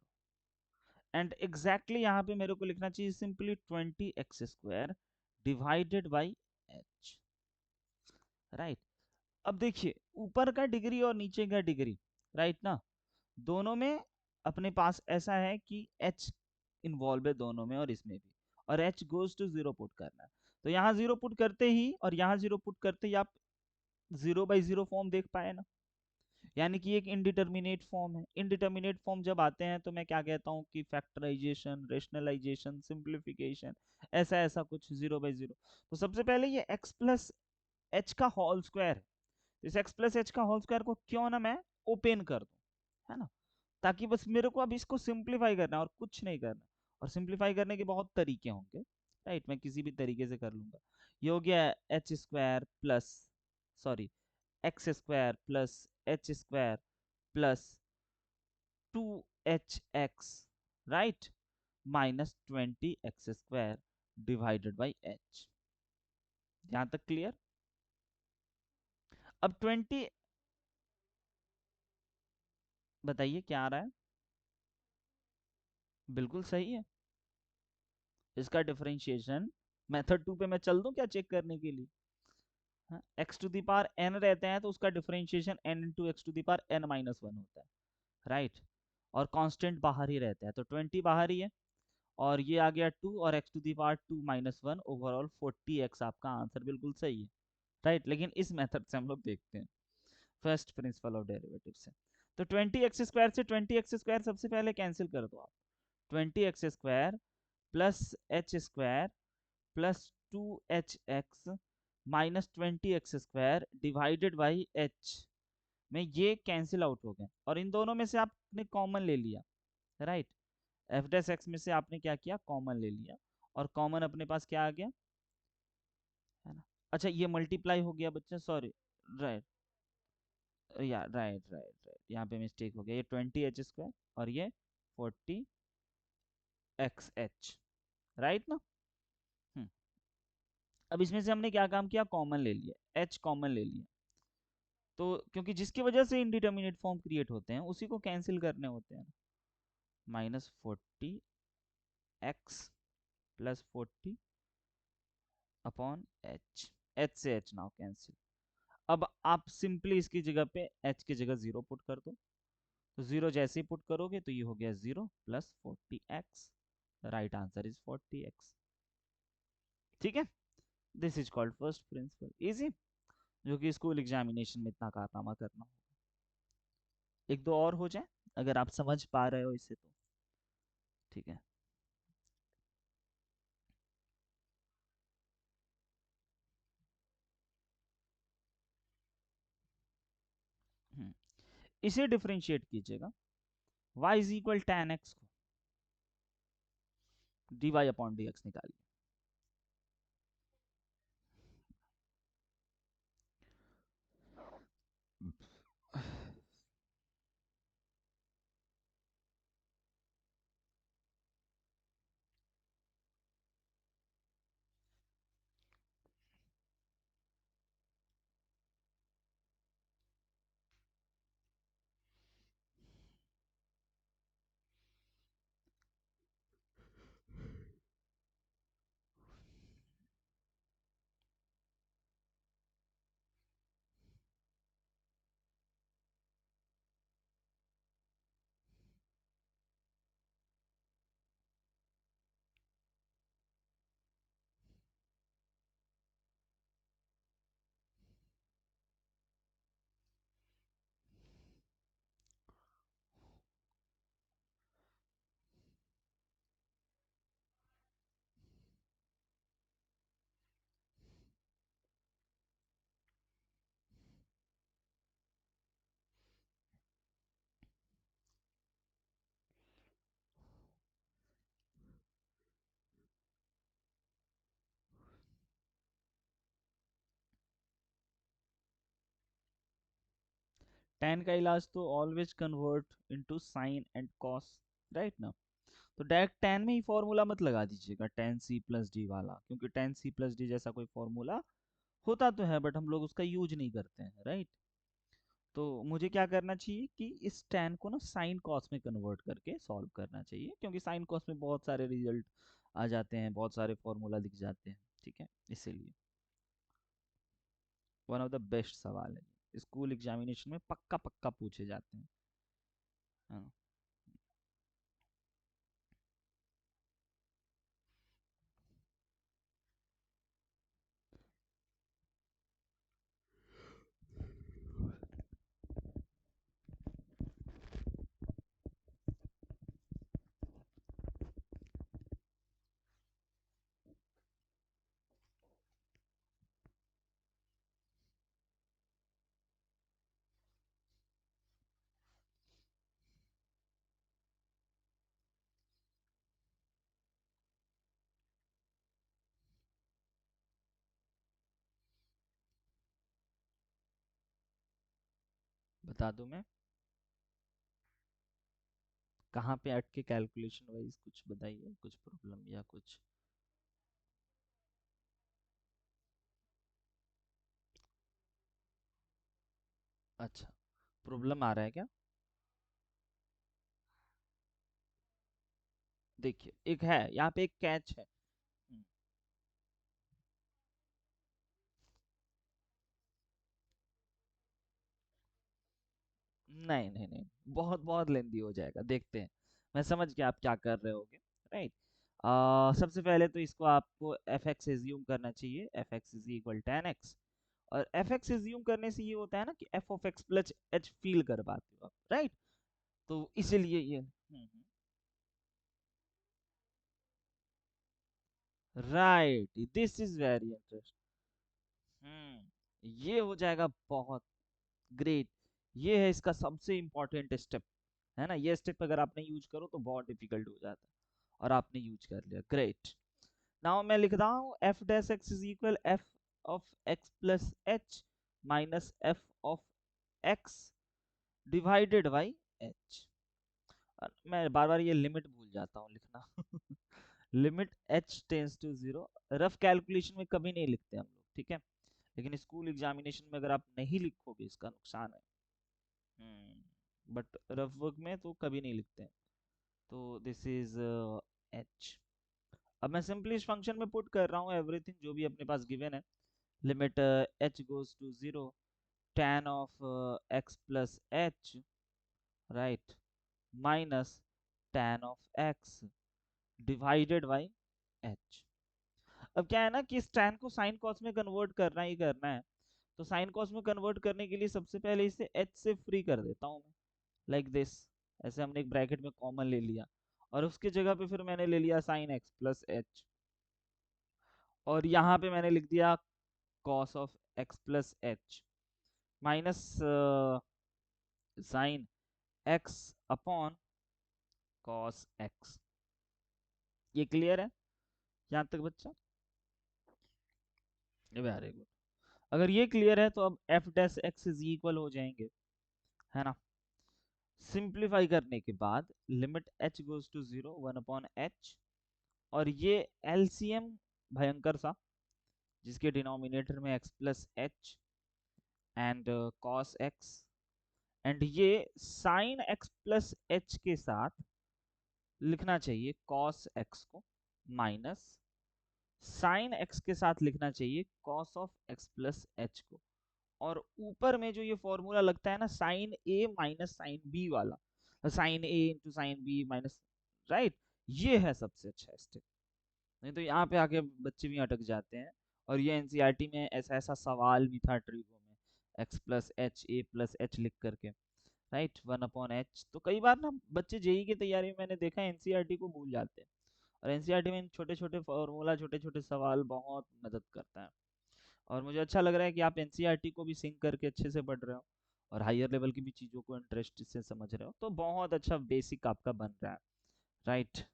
and exactly यहाँ पे मेरे को लिखना चाहिए simply 20x² divided by H, right. अब देखिए ऊपर का डिग्री और नीचे का डिग्री, राइट ना, दोनों में अपने पास ऐसा है कि h इन्वॉल्व है दोनों में और इसमें भी, और h गोज टू 0 पुट करना है। तो यहाँ 0 पुट करते ही और यहाँ 0 पुट करते ही आप 0/0 फॉर्म देख पाए ना, यानी कि एक इनडिटर्मिनेट फॉर्म है। इनडिटर्मिनेट फॉर्म जब आते हैं तो मैं क्या कहता हूँ कि फैक्टराइजेशन, रेशनलाइजेशन, सिंप्लीफिकेशन, ऐसा ऐसा कुछ 0/0। तो सबसे पहले ये x प्लस एच का होल स्क्वायर, इस x प्लस एच का होल स्क्वायर को क्यों ना मैं ओपन कर दूं, है ना, ताकि बस मेरे को अब इसको सिंप्लीफाई करना है और कुछ नहीं करना। और सिंप्लीफाई करने के बहुत तरीके होंगे, राइट, मैं किसी भी तरीके से कर लूंगा। ये हो गया h² plus, sorry, x² plus h² plus 2hx, right, minus 20x² divided by h। यहां तक क्लियर? अब 20, बताइए क्या आ रहा है? बिल्कुल सही है। इसका डिफरेंशिएशन मेथड 2 पे मैं चल दूं क्या चेक करने के लिए? हाँ, X to the power N रहते हैं तो उसका differentiation N into x to the power N minus one होता है, राइट। और कांस्टेंट बाहर ही रहता है तो 20 बाहर ही है, और ये आ गया 2 और X to the power 2 minus one, overall 40x। आपका आंसर बिल्कुल सही है, राइट। लेकिन इस मेथड से हम लोग देखते हैं फर्स्ट प्रिंसिपल ऑफ डेरिवेटिव से। तो 20x² से 20x² सबसे पहले कैंसिल कर दो आप। 20x² plus h² plus 2hx minus 20x² divided by h में ये कैंसिल आउट हो गए, और इन दोनों में से आपने कॉमन ले लिया, राइट। एफ डैश एक्स में से आपने क्या किया, कॉमन ले लिया, और कॉमन अपने पास क्या आ गया, है ना। अच्छा ये मल्टीप्लाई हो गया बच्चा, सॉरी, राइट, या राइट राइट राइट, यहाँ पे मिस्टेक हो गया, ये 20h² और ये 40xh, राइट ना। हम्म। अब इसमें से हमने क्या काम किया, कॉमन ले लिया, h कॉमन ले लिया। तो क्योंकि जिसकी वजह से इंडिटर्मिनेट फॉर्म क्रिएट होते हैं उसी को कैंसिल करने होते हैं, minus 40x plus 40 upon h, h से h नाउ कैंसिल। अब आप सिंपली इसकी जगह पे h की जगह 0 पुट कर दो, तो 0 जैसे ही पुट करोगे तो ये हो गया 0 plus 40x, right answer is 40x। ठीक है, this is called first principle, easy, जो कि स्कूल एग्जामिनेशन में इतना कारनामा करना हो। एक दो और हो जाए अगर आप समझ पा रहे हो इसे तो, ठीक है। हम्म, इसे डिफरेंशिएट कीजिएगा, y is equal tan x को dy अपॉन dx निकालिए। tan का इलाज तो always convert into sine and cos, right ना। तो डायरेक्ट tan में ही फॉर्मूला मत लगा दीजिएगा, tan c प्लस डी वाला, क्योंकि tan c प्लस डी जैसा कोई फॉर्मूला होता तो है बट हम लोग उसका यूज नहीं करते हैं, राइट। तो मुझे क्या करना चाहिए कि इस tan को ना साइन कॉस में कन्वर्ट करके सॉल्व करना चाहिए, क्योंकि साइन कॉस में बहुत सारे रिजल्ट आ जाते हैं, बहुत सारे फॉर्मूला दिख जाते हैं, ठीक है, इसीलिए वन ऑफ द बेस्ट सवाल है, स्कूल एग्जामिनेशन में पक्का पक्का पूछे जाते हैं। हाँ, बता दूं मैं कहाँ पे अटके, कैलकुलेशन वाइज कुछ बताइए, कुछ प्रॉब्लम या कुछ। अच्छा, प्रॉब्लम आ रहा है क्या? देखिए एक है यहाँ पे, एक कैच है। हम्म, नहीं नहीं नहीं, बहुत बहुत लेंदी हो जाएगा, देखते हैं। मैं समझ गया आप क्या कर रहे होगे, राइट। सबसे पहले तो इसको आपको एफ एक्स एज्यूम करना चाहिए, F X is equal tan x. और एफ एक्स एज्यूम करने से ये होता है ना कि F of X plus H feel कर पाते हो आप, राइट। तो इसीलिए ये right, this is very interesting. ये हो जाएगा बहुत ग्रेट। ये है इसका सबसे इंपॉर्टेंट स्टेप, है ना। ये स्टेप अगर आपने यूज करो तो बहुत डिफिकल्ट हो जाता है, और आपने यूज कर लिया, ग्रेट। नाउ मैं लिख रहा हूँ F dash X is equal F of X plus H minus F of X divided by H. मैं बार बार ये लिमिट भूल जाता हूँ लिखना limit H tends to zero. Rough calculation में कभी नहीं लिखते हम लोग, ठीक है, लेकिन स्कूल एग्जामिनेशन में अगर आप नहीं लिखोगे इसका नुकसान है। बट रफ वर्क में तो कभी नहीं लिखते हैं। तो दिस इज एच। अब मैं सिंपली इस फंक्शन में पुट कर रहा हूँ एवरीथिंग जो भी अपने पास गिवन है। Limit H goes to zero, tan of X plus H, right, minus tan of X divided by H. अब क्या है ना कि इस tan को साइन कॉस में कन्वर्ट करना ही करना है। तो साइन कॉस में कन्वर्ट करने के लिए सबसे पहले इसे h से फ्री कर देता हूँ मैं, लाइक दिस। ऐसे हमने एक ब्रैकेट में कॉमन ले लिया, और उसके जगह पे फिर मैंने ले लिया साइन एक्स प्लस एच, और यहाँ पे मैंने लिख दिया cos of X plus H minus sine x upon cos X. ये क्लियर है यहाँ तक बच्चा? Very good. अगर ये क्लियर है तो अब F dash X is equal हो जाएंगे, है ना। सिंप्लीफाई करने के बाद limit H goes to zero, one upon H, और ये एलसीएम भयंकर सा, जिसके डिनोमिनेटर में x plus H and cos X, and ये साइन x प्लस एच के साथ लिखना चाहिए कॉस एक्स को, माइनस साइन x के साथ लिखना चाहिए cos of x plus H को। और ऊपर में जो ये फॉर्मूला लगता है ना, sine a minus sine b वाला, sine a into sine b minus, right, ये है सबसे अच्छा स्टेप। नहीं तो यहाँ पे आके बच्चे भी अटक जाते हैं। और ये एनसीईआरटी में ऐसा ऐसा सवाल भी था ट्रिगो में, x plus H A plus H लिख करके, राइट, वन अपॉन एच। तो कई बार ना बच्चे जेई की तैयारी में मैंने देखा एनसीईआरटी को भूल जाते हैं, और एनसीईआरटी में छोटे छोटे फॉर्मूला, छोटे छोटे सवाल बहुत मदद करता है। और मुझे अच्छा लग रहा है कि आप एनसीईआरटी को भी सिंक करके अच्छे से पढ़ रहे हो, और हायर लेवल की भी चीज़ों को इंटरेस्ट से समझ रहे हो, तो बहुत अच्छा बेसिक आपका बन रहा है, राइट।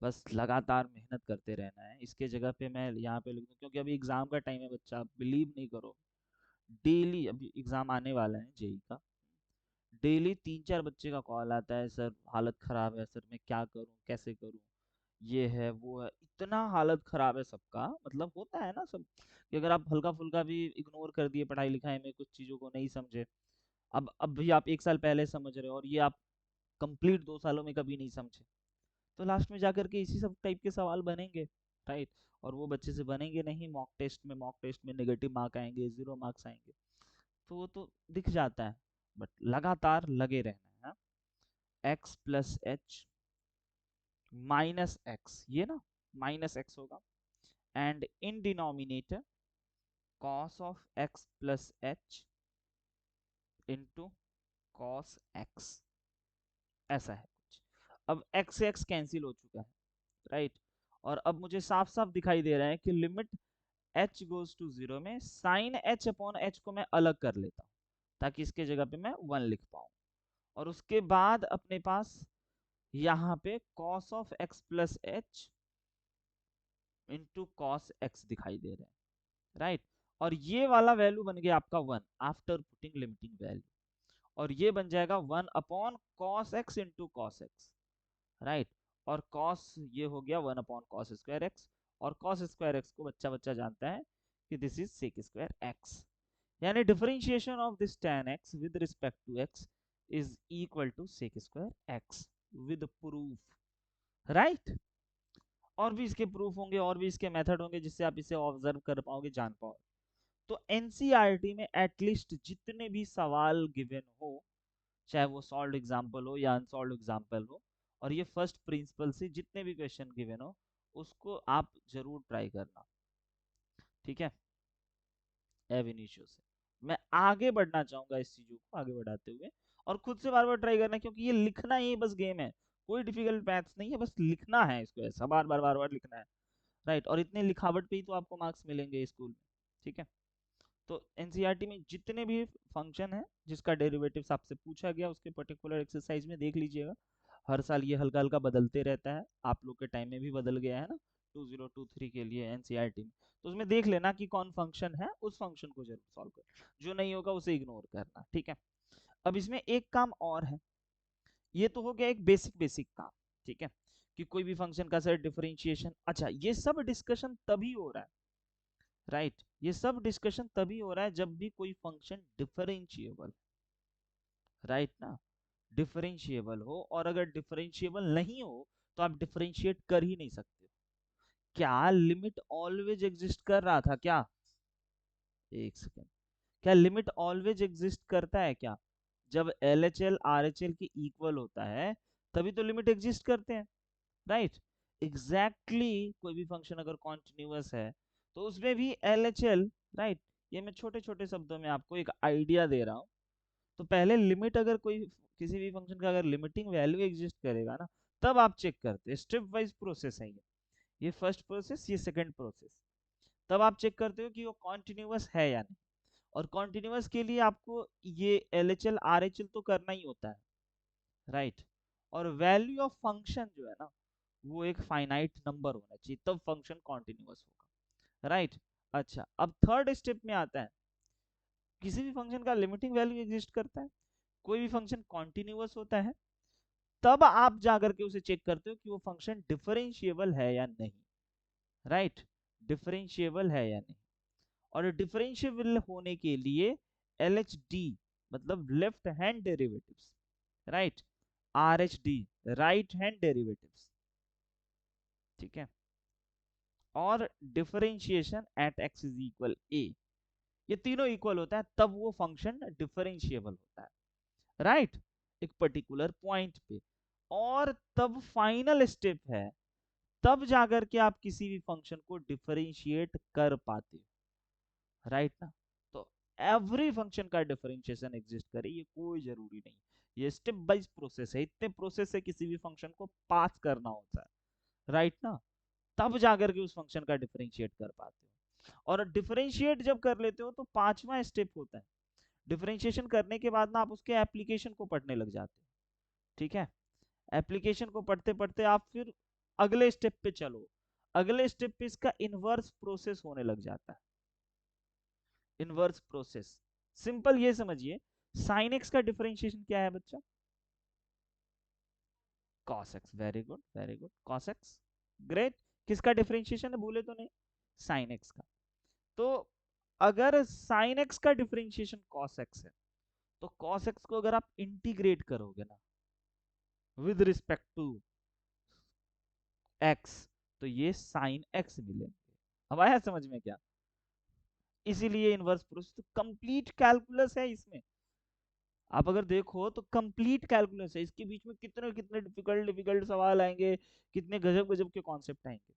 बस लगातार मेहनत करते रहना है। इसके जगह पे मैं यहाँ पे लिख दूँ, क्योंकि अभी एग्जाम का टाइम है बच्चा, आप बिलीव नहीं करो, डेली अभी एग्जाम आने वाला है जेई का। डेली 3-4 बच्चे का कॉल आता है, सर हालत खराब है, सर मैं क्या करूं, कैसे करूं, ये है वो है, इतना हालत खराब है सबका। मतलब होता है ना सब कि अगर आप हल्का फुल्का भी इग्नोर कर दिए पढ़ाई लिखाई में, कुछ चीजों को नहीं समझे, अब भी आप 1 साल पहले समझ रहे हो और ये आप कंप्लीट 2 सालों में कभी नहीं समझे, तो लास्ट में जाकर के इसी सब टाइप के सवाल बनेंगे, राइट। और वो बच्चे से बनेंगे नहीं, मॉक टेस्ट में नेगेटिव मार्क आएंगे, 0 मार्क्स आएंगे, तो वो तो दिख जाता है। बट लगातार लगे रहना है। X plus H minus x, ये ना माइनस एक्स होगा, and in denominator cos of X plus H into cos x, ऐसा है कुछ। अब एक्स से एक्स कैंसिल हो चुका है, राइट। और अब मुझे साफ साफ दिखाई दे रहा है कि लिमिट एच गोज टू 0 में साइन एच अपॉन एच को मैं अलग कर लेता हूँ, ताकि इसके जगह पे मैं 1 लिख पाऊँ। और उसके बाद अपने पास यहाँ पे cos of x plus H into cos x दिखाई दे रहे हैं, राइट। और ये वाला वैल्यू बन गया आपका 1 आफ्टर पुटिंग लिमिटिंग वैल्यू, और ये बन जाएगा 1 upon cos x into cos x, right. और कॉस ये हो गया 1 अपॉन कॉस स्क्वायर एक्स, और कॉस स्क्वायर एक्स को बच्चा बच्चा जानता है कि this is sec square x, यानी differentiation of this tan x with respect to x is equal to sec square x with proof, right. और भी इसके प्रूफ होंगे, और भी इसके मेथड होंगे जिससे आप इसे ऑब्जर्व कर पाओगे, जान पाओगे। तो एनसीईआरटी में एटलीस्ट जितने भी सवाल गिवन हो, चाहे वो सॉल्व एग्जाम्पल हो या अनसॉल्व एग्जाम्पल हो, और ये फर्स्ट प्रिंसिपल से जितने भी क्वेश्चन गिवन हो, उसको आप जरूर ट्राई करना, ठीक है। एब इनिशियो से मैं आगे बढ़ना चाहूंगा, इस चीजों को आगे बढ़ाते हुए, और खुद से बार बार ट्राई करना, क्योंकि ये लिखना ही बस गेम है, कोई डिफिकल्ट मैथ्स नहीं है, बस लिखना है इसको, ऐसा बार बार बार बार लिखना है, राइट। और इतने लिखावट पे ही तो आपको मार्क्स मिलेंगे स्कूल में, ठीक है। तो एनसीईआरटी में जितने भी फंक्शन है जिसका डेरिवेटिव्स आपसे पूछा गया, उसके पर्टिकुलर एक्सरसाइज में देख लीजिएगा। हर साल ये हल्का हल्का बदलते रहता है, आप लोग के टाइम में भी बदल गया है ना 2023 के लिए एनसीईआरटी में। तो उसमें देख लेना कि कौन फंक्शन है, उस फंक्शन को जरूर सॉल्व कर, जो नहीं होगा उसे इग्नोर करना, ठीक है। अब इसमें एक काम और है, ये तो हो गया एक बेसिक बेसिक काम, ठीक है, कि कोई भी फंक्शन का सर डिफरेंशिएशन। अच्छा, ये सब डिस्कशन तभी हो रहा है, राइट। ये सब डिस्कशन तभी हो रहा है जब भी कोई फंक्शन डिफरेंशिएबल, राइट ना, डिफरेंशिएबल हो। और अगर डिफरेंशिएबल नहीं हो तो आप डिफरेंशिएट कर ही नहीं सकते। क्या लिमिट ऑलवेज एग्जिस्ट कर रहा था क्या? एक सेकेंड, क्या लिमिट ऑलवेज एग्जिस्ट करता है क्या? जब L H L R H L के इक्वल होता है तभी तो लिमिट एग्जिस्ट करते हैं, राइट। एग्जैक्टली कोई भी फंक्शन अगर कॉन्टिन्यूअस है तो उसमें भी एल एच एल, राइट। ये मैं छोटे छोटे शब्दों में आपको एक आइडिया दे रहा हूँ। तो पहले लिमिट, अगर कोई किसी भी फंक्शन का अगर लिमिटिंग वैल्यू एग्जिस्ट करेगा ना, तब आप चेक करते हैं, स्टेप वाइज प्रोसेस है ये फर्स्ट प्रोसेस, ये सेकंड प्रोसेस। तब आप चेक करते हो कि वो कॉन्टिन्यूअस है या नहीं। और कॉन्टिन्यूअस के लिए आपको ये L H L R H L तो करना ही होता है, राइट। और वैल्यू ऑफ फंक्शन जो है ना, वो एक फाइनाइट नंबर होना चाहिए, तब फंक्शन कॉन्टिन्यूअस होगा, राइट। अच्छा, अब थर्ड स्टेप में आता है, किसी भी फंक्शन का लिमिटिंग वैल्यू एग्जिस्ट करता है, कोई भी फंक्शन कॉन्टिन्यूअस होता है, तब आप जाकर के उसे चेक करते हो कि वो फंक्शन डिफरेंशिएबल है या नहीं, राइट। डिफरेंशिएबल है या नहीं। और डिफरेंशिएबल होने के लिए एल एच डी मतलब left hand derivatives, right, R H D right hand derivatives, ठीक है, और differentiation at x is equal a, ये तीनों इक्वल होता है तब वो फंक्शन डिफरेंशिएबल होता है, राइट, एक पर्टिकुलर पॉइंट पे। और तब फाइनल स्टेप है, तब जाकर के आप किसी भी फंक्शन को डिफरेंशिएट कर पाते हो, राइट ना। तो एवरी फंक्शन का डिफरेंशिएशन एग्जिस्ट करे ये कोई जरूरी नहीं, ये स्टेप बाइज प्रोसेस है, इतने प्रोसेस से किसी भी फंक्शन को पास करना होता है, राइट ना। तब जाकर के उस फंक्शन का डिफरेंशिएट कर पाते हो। और डिफरेंशिएट जब कर लेते हो तो पांचवा स्टेप होता है, डिफरेंशिएशन करने के बाद ना आप उसके एप्लीकेशन को पढ़ने लग जाते हो, ठीक है। एप्लीकेशन को पढ़ते पढ़ते आप फिर अगले स्टेप पे चलो, अगले स्टेप पे इसका इनवर्स प्रोसेस होने लग जाता है। इनवर्स प्रोसेस सिंपल ये समझिए साइन एक्स का डिफरेंशिएशन क्या है बच्चा? cos x, very good very good, cos x, great. किसका डिफरेंशिएशन है भूले तो नहीं? sin x का। तो अगर sin x का डिफरेंशिएशन cos x है, तो cos x को अगर आप इंटीग्रेट करोगे ना विद रिस्पेक्ट टू x, तो ये sin x मिलेंगे। अब आया समझ में क्या? इसीलिए इनवर्स प्रोसेस तो कंप्लीट कैलकुलस है इसमें। आप अगर देखो तो कंप्लीट कैलकुलस है, इसके बीच में कितने कितने डिफिकल्ट डिफिकल्ट सवाल आएंगे, कितने गजब गजब के कॉन्सेप्ट आएंगे।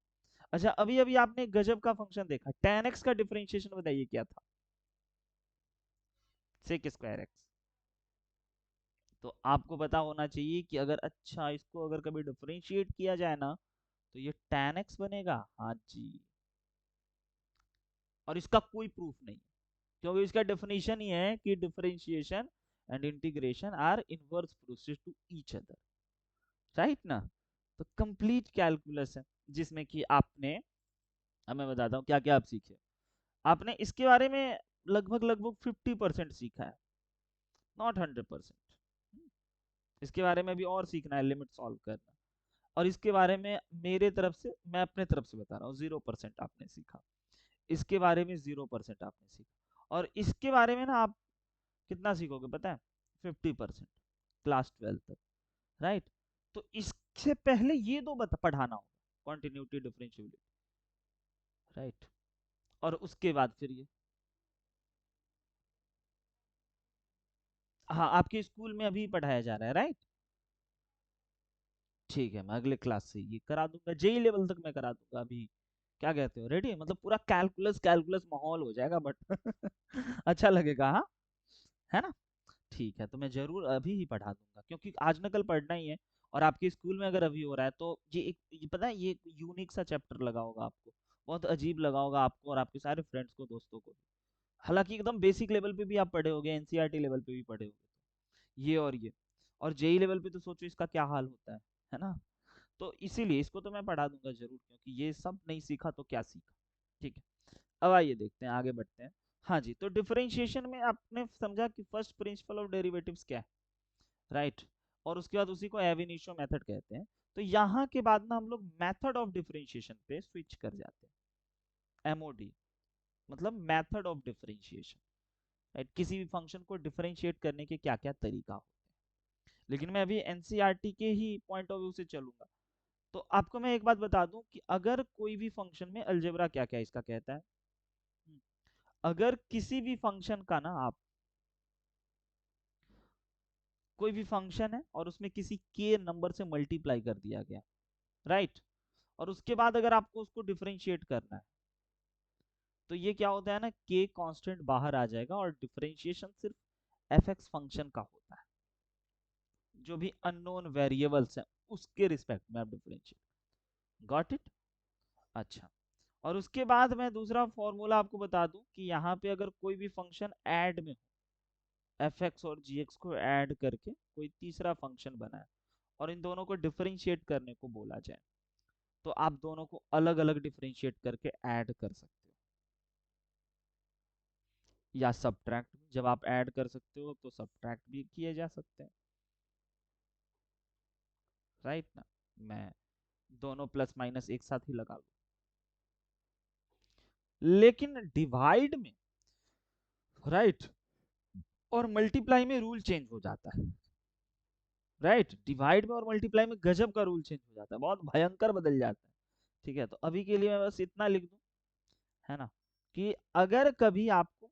अच्छा, अभी अभी आपने एक गजब का फंक्शन देखा, tan x का डिफरेंशिएशन बताइए क्या था? sec square x। तो आपको पता होना चाहिए कि अगर अच्छा इसको अगर कभी डिफरेंशिएट किया जाए ना, तो ये tan x बनेगा, हाँ जी। और इसका कोई प्रूफ नहीं, क्योंकि इसका डेफिनेशन ही है कि differentiation and integration are inverse process to each other, right ना? तो कंप्लीट कैलकुलस है, जिसमें कि आपने, अब मैं बताता हूँ क्या क्या आप सीखे। आपने इसके बारे में लगभग लगभग 50% सीखा है, नॉट 100%। इसके बारे में भी और सीखना है, लिमिट सॉल्व करना। और इसके बारे में मेरे तरफ से, मैं अपने तरफ से बता रहा हूँ, 0% आपने सीखा। इसके बारे में 0% आपने सीखा। और इसके बारे में ना आप कितना सीखोगे पता है? 50%, क्लास 12 तक, राइट? तो इससे पहले ये दो पढ़ाना होगा, कॉन्टिन्यूटी डिफरेंशियबिलिटी, राइट? और उसके बाद फिर ये, हाँ आपके स्कूल में अभी पढ़ाया जा रहा है, राइट? ठीक है, मैं अगले क्लास से ये करा दूंगा, जेई लेवल तक मैं करा दूंगा अभी। क्या कहते हो, रेडी? मतलब पूरा कैलकुलस कैलकुलस माहौल हो जाएगा, बट अच्छा लगेगा, हाँ, है ना? ठीक है, तो मैं जरूर अभी ही पढ़ा दूंगा, क्योंकि आज न कल पढ़ना ही है। और आपके स्कूल में अगर अभी हो रहा है तो ये पता है, ये यूनिक सा चैप्टर लगा होगा आपको, बहुत अजीब लगा होगा आपको और आपके सारे फ्रेंड्स को, दोस्तों को। हालांकि एकदम बेसिक लेवल पे भी आप पढ़े होगे, एनसीईआरटी लेवल पे भी पढ़े होगे ये और ये, और जेई लेवल पे तो सोचो इसका क्या हाल होता है ना? तो इसीलिए इसको तो मैं पढ़ा दूंगा जरूर, क्योंकि ये सब नहीं सीखा तो क्या सीखा। ठीक है, अब आइए देखते हैं, आगे बढ़ते हैं। हाँ जी, तो डिफरेंशिएशन में आपने समझा कि फर्स्ट प्रिंसिपल ऑफ डेरिवेटिव्स क्या है, राइट? और उसके बाद उसी को एब इनिशियो मेथड कहते हैं। तो यहाँ के बाद ना हम लोग मेथड ऑफ डिफरेंशिएशन पे स्विच कर जाते हैं, एमओडी, मतलब मेथड ऑफ डिफरेंशिएशन, राइट? किसी भी फंक्शन को डिफरेंशिएट करने के क्या क्या तरीका होते हैं, लेकिन मैं अभी एनसीईआरटी के ही पॉइंट ऑफ व्यू से चलूंगा। तो आपको मैं एक बात बता दूं कि अगर कोई भी फंक्शन में अलजेब्रा क्या क्या इसका कहता है, अगर किसी भी फंक्शन का ना आप, कोई भी फंक्शन है और उसमें किसी के नंबर से मल्टीप्लाई कर दिया गया, राइट? और उसके बाद अगर आपको उसको डिफरेंशिएट करना है, तो ये क्या होता है ना, के कांस्टेंट बाहर आ जाएगा और डिफरेंशिएशन सिर्फ एफ एक्स फंक्शन का होता है, जो भी अननोन वेरिएबल्स हैं उसके रिस्पेक्ट में आप डिफरेंशिएट, गॉट इट? अच्छा, और उसके बाद मैं दूसरा फॉर्मूला आपको बता दूं कि यहाँ पे अगर कोई भी फंक्शन ऐड में हो, एफ एक्स और जी एक्स को ऐड करके कोई तीसरा फंक्शन बनाए और इन दोनों को डिफरेंशिएट करने को बोला जाए, तो आप दोनों को अलग अलग डिफरेंशिएट करके ऐड कर सकते हो, या सब्ट्रैक्ट, जब आप ऐड कर सकते हो तो सब्ट्रैक्ट भी किए जा सकते हैं, राइट ना? मैं दोनों प्लस माइनस एक साथ ही लगा लूं, लेकिन डिवाइड में, राइट, और मल्टीप्लाई में रूल चेंज हो जाता है, राइट? डिवाइड में और मल्टीप्लाई में गजब का रूल चेंज हो जाता है, बहुत भयंकर बदल जाता है। ठीक है, तो अभी के लिए मैं बस इतना लिख दूं, है ना, कि अगर कभी आपको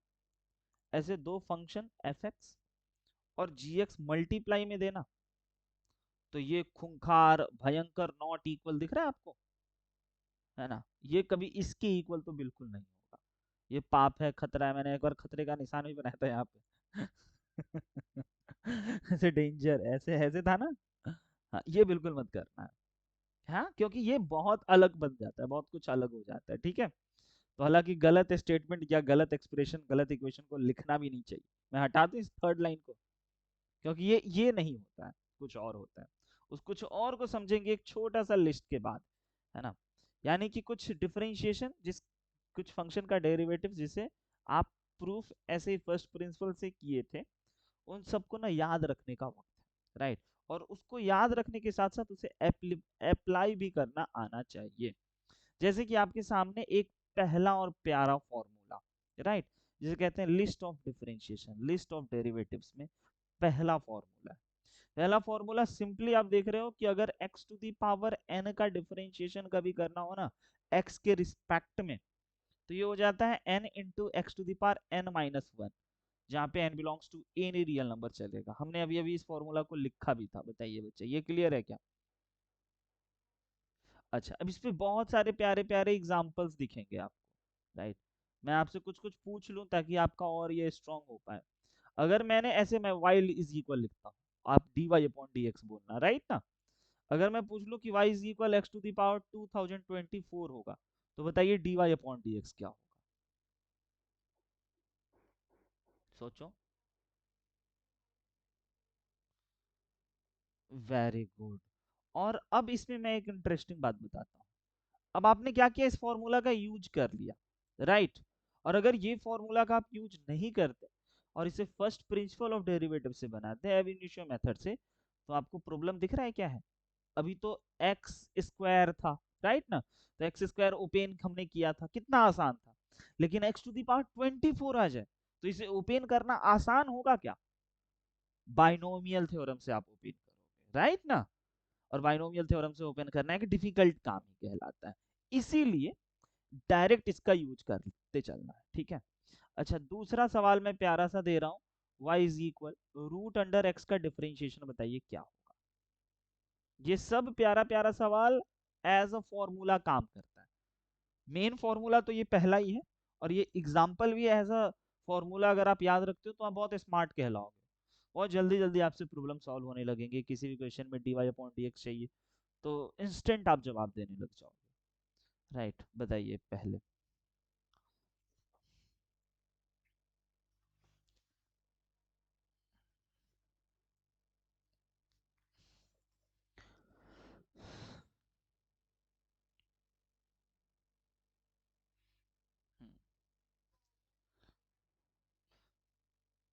ऐसे दो फंक्शन एफ एक्स और जी एक्स मल्टीप्लाई में देना, तो ये खूंखार भयंकर नॉट इक्वल दिख रहा है आपको, है ना? ये कभी इसके इक्वल तो बिल्कुल नहीं होगा, ये पाप है, खतरा है, मैंने एक बार खतरे का निशान भी बनाया था यहाँ पे ऐसे डेंजर, ऐसे ऐसे था ना, हाँ ये बिल्कुल मत करना है, हाँ, क्योंकि ये बहुत अलग बन जाता है, बहुत कुछ अलग हो जाता है, ठीक है? तो हालांकि गलत स्टेटमेंट या गलत एक्सप्रेशन, गलत इक्वेशन को लिखना भी नहीं चाहिए, मैं हटा दूं इस थर्ड लाइन को, क्योंकि ये नहीं होता है, कुछ और होता है। उस कुछ और को समझेंगे एक छोटा सा लिस्ट के बाद, है ना? यानी कि कुछ डिफरेंशिएशन, जिस कुछ फंक्शन का डेरिवेटिव जिसे आप प्रूफ ऐसे ही फर्स्ट प्रिंसिपल से किए थे, उन सबको ना याद रखने का वक्त है, राइट। और उसको याद रखने के साथ साथ उसे अप्लाई भी करना आना चाहिए। जैसे कि आपके सामने एक पहला और प्यारा फॉर्मूला, राइट, जिसे कहते हैं list of differentiation, list of derivatives में पहला फॉर्मूला। पहला फॉर्मूला सिंपली आप देख रहे हो कि अगर x to the power n का डिफरेंशिएशन कभी करना हो ना x के रिस्पेक्ट में, तो ये हो जाता है n into x to the power n minus one, जहाँ पे n belongs to any real number चलेगा। हमने अभी अभी इस फॉर्मूला को लिखा भी था। बताइए बच्चे, ये क्लियर है क्या? अच्छा, अब इस पे बहुत सारे प्यारे प्यारे एग्जांपल्स दिखेंगे आपको, राइट। मैं आपसे कुछ कुछ पूछ लूं ताकि आपका और ये स्ट्रांग हो पाए। अगर मैंने ऐसे, मैं y इज इक्वल लिखता हूँ, आप dy अपॉन dx बोलना, राइट ना। अगर मैं पूछ लूं कि y is equal X to the power 2024 होगा, तो बताइए dy अपॉन dx क्या होगा? सोचो। Very good. और अब इसमें मैं एक इंटरेस्टिंग बात बताता हूँ। अब आपने क्या किया, इस फॉर्मूला का यूज कर लिया, राइट। और अगर ये फॉर्मूला का आप यूज नहीं करते और इसे फर्स्ट प्रिंसिपल ऑफ डेरिवेटिव से बनाते हैं, एब इनिशियो मेथड से, तो आपको प्रॉब्लम दिख रहा है क्या है? अभी तो एक्स स्क्वायर था, राइट ना। तो एक्स स्क्वायर ओपन हमने किया था, कितना आसान था। लेकिन एक्स टू दी पावर 24 आ जाए तो इसे ओपन करना आसान होगा क्या? बाइनोमियल थ्योरम से आप ओपन करोगे, राइट ना। और बाइनोमियल थ्योरम से ओपन करना एक डिफिकल्ट काम ही कहलाता है। इसीलिए डायरेक्ट इसका यूज करते चलना है, ठीक है। अच्छा, दूसरा सवाल मैं प्यारा सा दे रहा हूँ। y is equal root under X का डिफरेंशिएशन बताइए क्या होगा? ये सब प्यारा प्यारा सवाल एज अ फॉर्मूला काम करता है। मेन फॉर्मूला तो ये पहला ही है, और ये एग्जाम्पल भी एज अ फॉर्मूला अगर आप याद रखते हो तो आप बहुत स्मार्ट कहलाओगे। बहुत जल्दी जल्दी आपसे प्रॉब्लम सॉल्व होने लगेंगे। किसी भी क्वेश्चन में dy अपॉन dx चाहिए तो इंस्टेंट आप जवाब देने लग जाओगे, राइट। बताइए पहले।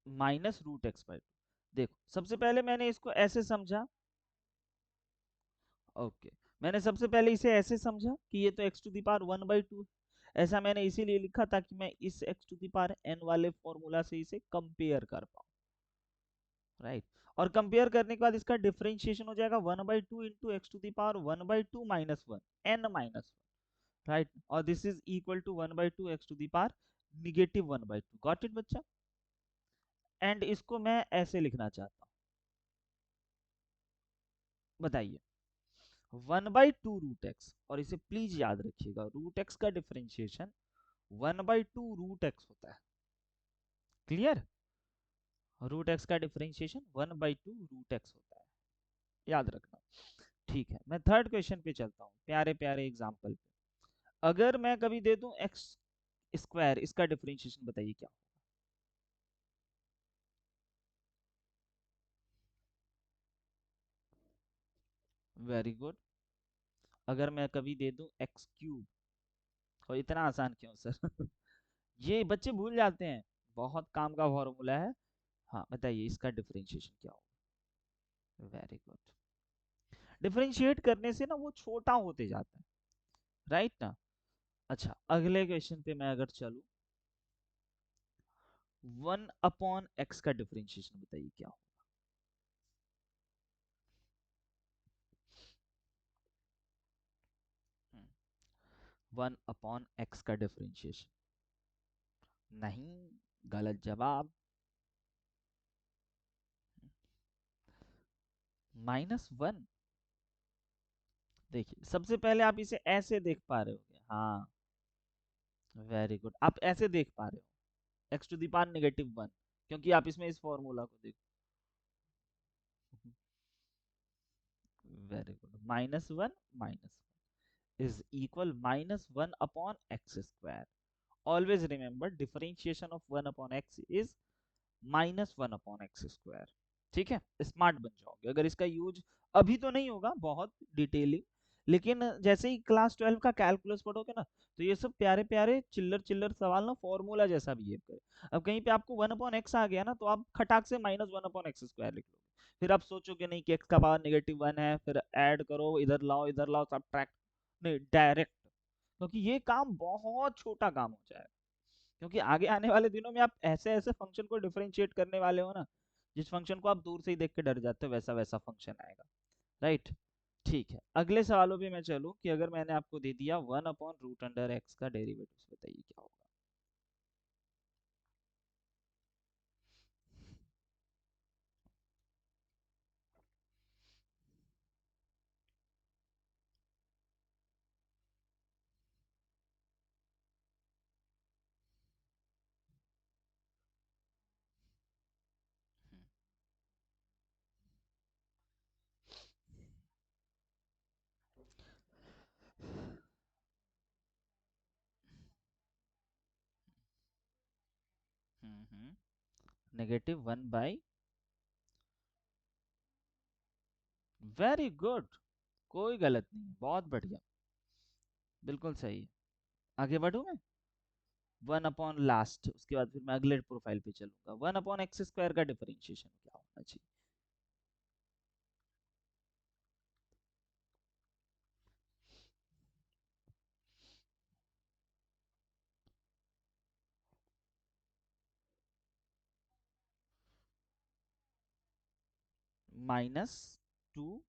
Minus root X by two. देखो, सबसे पहले मैंने इसको ऐसे समझा। ओके, मैंने सबसे पहले इसे ऐसे समझा कि ये तो X to the power one by two. ऐसा मैंने इसीलिए लिखा ताकि मैं इस X to the power N वाले फॉर्मूला से इसे कंपेयर कर पाऊँ, राइट। और कंपेयर करने के बाद इसका डिफरेंशिएशन हो जाएगा one by two into x to the power one by two minus one, n minus one, right. और this is equal to one by two x to the power negative one by two. Got it बच्चा? And इसको मैं ऐसे लिखना चाहता हूँ। बताइए, one by two root x, और इसे प्लीज याद रखिएगा, रूट एक्स का differentiation one by two root x होता है। क्लियर? रूट एक्स का differentiation one by two root x होता है, याद रखना। ठीक है, मैं थर्ड क्वेश्चन पे चलता हूँ, प्यारे प्यारे एग्जाम्पल पे। अगर मैं कभी दे दूं एक्स स्क्वायर, इसका डिफरेंशिएशन बताइए क्या? Very good. अगर मैं कभी दे दूं एक्स क्यूब, और इतना आसान क्यों सर? ये बच्चे भूल जाते हैं, बहुत काम का फॉर्मूला है। हाँ बताइए, इसका डिफरेंशिएशन क्या होगा? Very good. डिफरेंशिएट करने से ना वो छोटा होते जाता है, राइट ना। अच्छा, अगले क्वेश्चन पे मैं अगर चलूं, वन अपॉन एक्स का डिफरेंशिएशन बताइए क्या होगा? वन अपॉन एक्स का डिफरेंशिएशन। नहीं, गलत जवाब। Minus one. देखिए, सबसे पहले आप इसे ऐसे देख पा रहे होगे, हाँ, वेरी गुड, आप ऐसे देख पा रहे हो X to the power negative one, क्योंकि आप इसमें इस फॉर्मूला को देखो। Very good, minus one minus is equal minus one upon X square. Always remember, differentiation of one upon X is minus one upon X square. ठीक है, smart बन जाओगे अगर इसका यूज, अभी तो नहीं होगा बहुत डिटेलिंग, लेकिन जैसे ही क्लास 12 का कैलकुलस पढ़ोगे ना, तो ये सब प्यारे प्यारे चिल्लर चिल्लर सवाल ना फॉर्मूला जैसा बिहेव करे। अब कहीं पे आपको 1/x आ गया ना, तो आप खटाक से -1/x² लिख लोगे। फिर आप सोचोगे नहीं कि x का पावर -1 है, फिर ऐड करो, इधर लाओ, सब्ट्रैक्ट नहीं, डायरेक्ट। क्योंकि ये काम बहुत छोटा काम हो जाएगा। क्योंकि आगे आने वाले दिनों में आप ऐसे ऐसे फंक्शन को डिफरेंशिएट करने वाले हो ना, जिस फंक्शन को आप दूर से ही देख के डर जाते हो, वैसा वैसा फंक्शन आएगा। राइट। ठीक है, अगले सवालों पे मैं चलूं कि अगर मैंने आपको दे दिया 1/√x का डेरिवेटिव, बताइए क्या होगा। -1/। वेरी गुड, कोई गलत नहीं, बहुत बढ़िया, बिल्कुल सही है। आगे बढ़ूं मैं। 1/लास्ट, उसके बाद फिर मैं अगले प्रोफाइल पे चलूंगा। 1/x² का डिफरेंशिएशन क्या होना चाहिए। -2।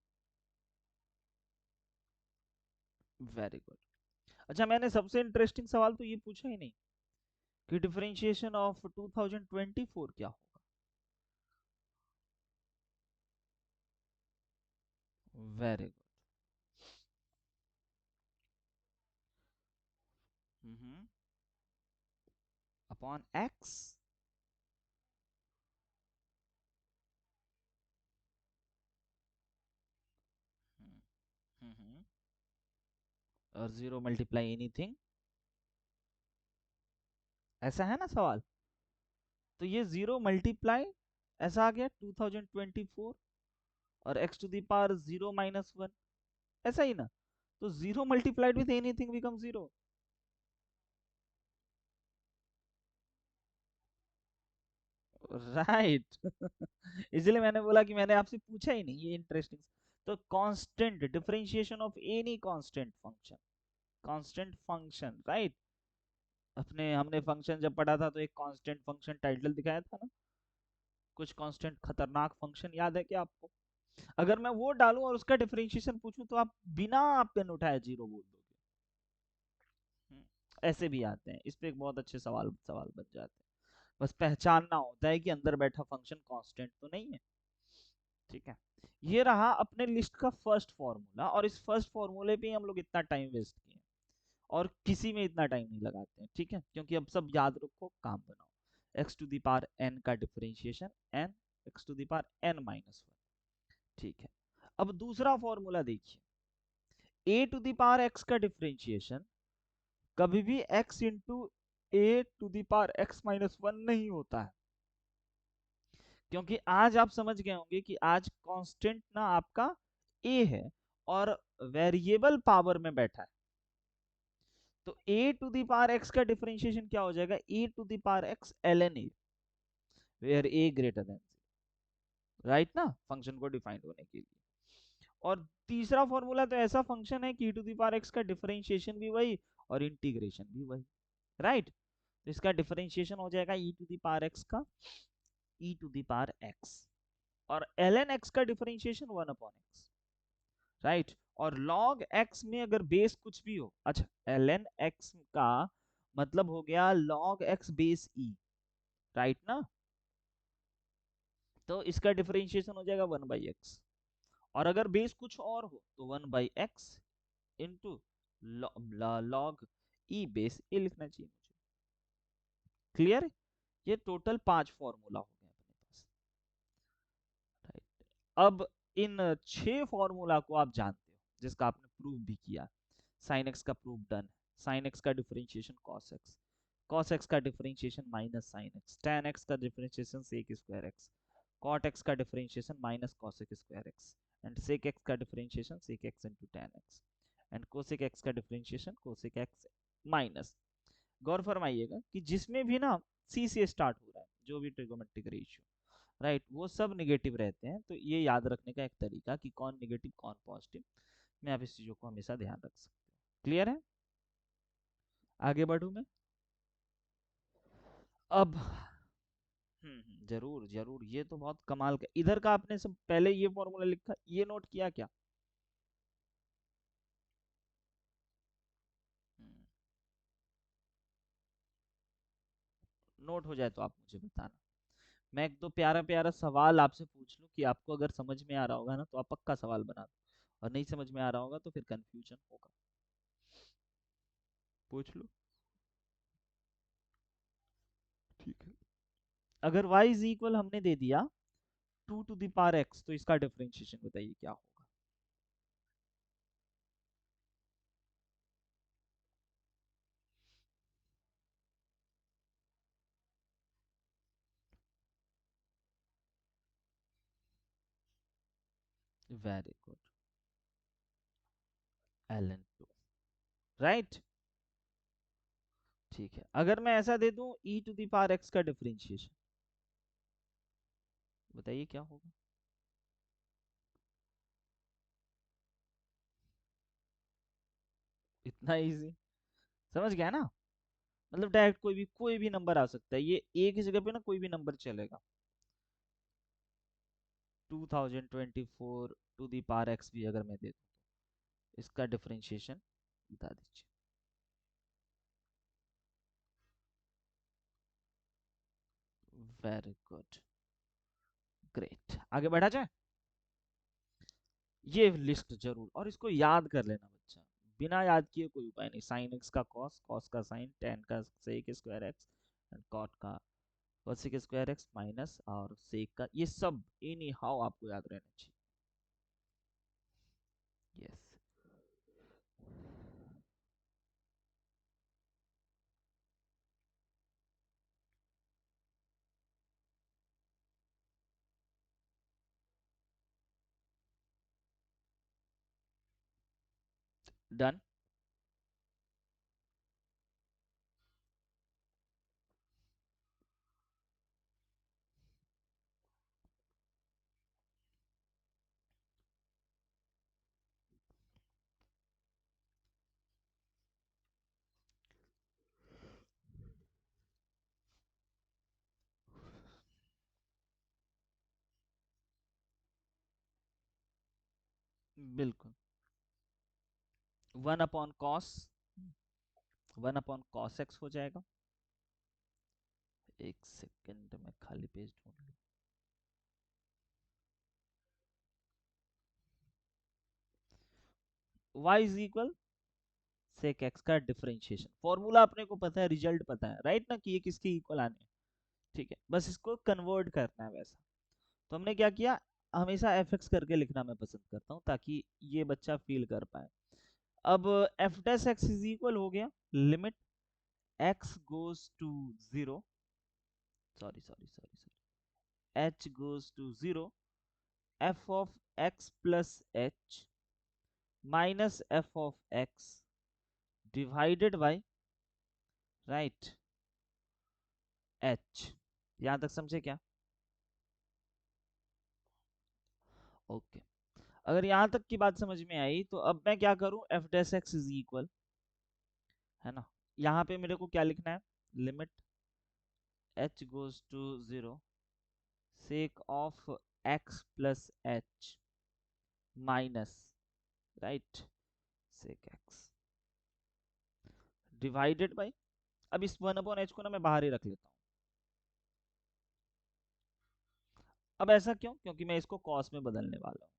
Very good. अच्छा, मैंने सबसे इंटरेस्टिंग सवाल तो ये पूछा ही नहीं कि डिफरेंशिएशन ऑफ 2024 क्या होगा। Very good. Upon x. और 0 × एनीथिंग, ऐसा है ना सवाल। तो ये 0 × ऐसा आ गया 2024, और x⁻0 -1, ऐसा ही ना। तो 0 × बिकम 0। राइट। इसलिए मैंने बोला कि मैंने आपसे पूछा ही नहीं, ये इंटरेस्टिंग। तो constant differentiation of any constant function, constant function, right. अपने हमने फंक्शन जब पढ़ा था तो एक कांस्टेंट फंक्शन टाइटल दिखाया था ना, कुछ कांस्टेंट खतरनाक फंक्शन याद है क्या आपको। अगर मैं वो डालूं और उसका डिफरेंशिएशन पूछूं, तो आप बिना पेन उठाए 0 बोल दोगे। ऐसे भी आते हैं, इस पे एक बहुत अच्छे सवाल सवाल बन जाते हैं। बस पहचानना होता है कि अंदर बैठा फंक्शन कांस्टेंट तो नहीं है। ठीक है, ये रहा अपने लिस्ट का फर्स्ट फॉर्मूला, और इस फर्स्ट फॉर्मूले पे ही हम लोग इतना टाइम वेस्ट किए, और किसी में इतना टाइम नहीं लगाते हैं। ठीक है, क्योंकि अब सब याद रखो, काम बनाओ। x⁻n का डिफरेंशिएशन n, x⁻n−1। ठीक है, अब दूसरा फॉर्मूला देखिए। a⁻x का डिफरेंशिएशन कभी भी x इंटू a⁻x−1 नहीं होता है। क्योंकि आज आप समझ गए होंगे कि आज कांस्टेंट ना आपका a है, और वेरिएबल पावर में बैठा है। तो a⁻x का डिफरेंशिएशन क्या हो जाएगा, a⁻x ln a, where a greater than, right ना, फंक्शन को डिफाइन होने के लिए। और तीसरा फॉर्मूला तो ऐसा फंक्शन है कि e⁻x का डिफरेंशिएशन भी वही और इंटीग्रेशन भी वही, राइट। तो इसका डिफरेंशिएशन हो जाएगा e⁻x का e⁻x, और ln x का डिफरेंशिएशन 1/x, राइट। और log x में अगर बेस कुछ भी हो, अच्छा, ln x का मतलब हो गया log x base e, right ना। तो इसका डिफरेंशिएशन हो जाएगा 1/x, और अगर बेस कुछ और हो तो 1/x into log e base a लिखना चाहिए मुझे। क्लियर। ये टोटल 5 फॉर्मूला हो गए अपने पास, राइट। अब इन 6 फॉर्मूला को आप जानते हो, जिसका आपने प्रूव भी किया। साइन एक्स का प्रूफ डन, साइन एक्स का differentiation cos x, cos x का differentiation minus sine x, tan x का differentiation sec square x, cot x का differentiation minus cosec square x, and sec x का differentiation sec x into tan x. And cosec x का differentiation cosec x minus. गौर फरमाइएगा कि जिसमें भी ना सी से स्टार्ट हो रहा है जो भी ट्रिगोमेट्रिक रेशियो, राइट, वो सब निगेटिव रहते हैं। तो ये याद रखने का एक तरीका कि कौन निगेटिव कौन पॉजिटिव, मैं आप इस चीजों को हमेशा ध्यान रख सकते हो। क्लियर है? आगे बढ़ू मैं अब। जरूर जरूर, ये तो बहुत कमाल का। इधर का आपने सब पहले ये फॉर्मूला लिखा, ये नोट किया क्या? हम्म, नोट हो जाए तो आप मुझे बताना। मैं एक दो प्यारा प्यारा सवाल आपसे पूछ लूं कि आपको अगर समझ में आ रहा होगा ना तो आप पक्का सवाल बना दो, और नहीं समझ में आ रहा होगा तो फिर कंफ्यूजन होगा। पूछ लो। ठीक है। अगर y इज इक्वल हमने दे दिया 2 to the power x, तो इसका डिफरेंशिएशन बताइए क्या होगा? Very good. ln2, right. ठीक है, अगर मैं ऐसा दे दूं e to the power x का डिफरेंशिएशन, बताइए क्या होगा? इतना इजी, समझ गया ना? मतलब डायरेक्ट कोई भी नंबर आ सकता है, ये एक ही जगह पे ना कोई भी नंबर चलेगा। 2024 भी अगर मैं दे दूं तो इसका डिफरेंशिएशन बता दीजिए। Very good, great. आगे बढ़ा जाए। ये लिस्ट जरूर, और इसको याद कर लेना बच्चा, बिना याद किए कोई उपाय नहीं। साइन एक्स का कॉस, कॉस का साइन, टेन का sec square x, and cot का कोसेक स्क्वायर एक्स माइनस, और सेक का, ये सब एनी हाउ आपको याद रहना चाहिए। Yes, done. बिल्कुल। 1/cos, 1/cos एक्स हो जाएगा। एक सेकंड में खाली पेज ढूंढ लूं। y is equal sec x का डिफरेंशिएशन, फॉर्मूला अपने को पता है, रिजल्ट पता है, राइट ना, कि ये किसके इक्वल आने हैं। ठीक है, बस इसको कन्वर्ट करना है वैसा। तो हमने क्या किया, हमेशा एफ एक्स करके लिखना मैं पसंद करता हूँ ताकि ये बच्चा फील कर पाए। अब F dash X is equal हो गया limit X goes to zero, sorry sorry sorry sorry, H goes to zero, F of X plus H minus F of X divided by, right, H. यहां तक समझे क्या? Okay. अगर यहां तक की बात समझ में आई तो अब मैं क्या करूं, F dash X is equal, है ना, यहाँ पे मेरे को क्या लिखना है, limit h goes to 0 sec of x plus h minus, right, sec x divided by, अब इस 1/h को ना मैं बाहर ही रख लेता हूँ। अब ऐसा क्यों? क्योंकि मैं इसको cos में बदलने वाला हूँ,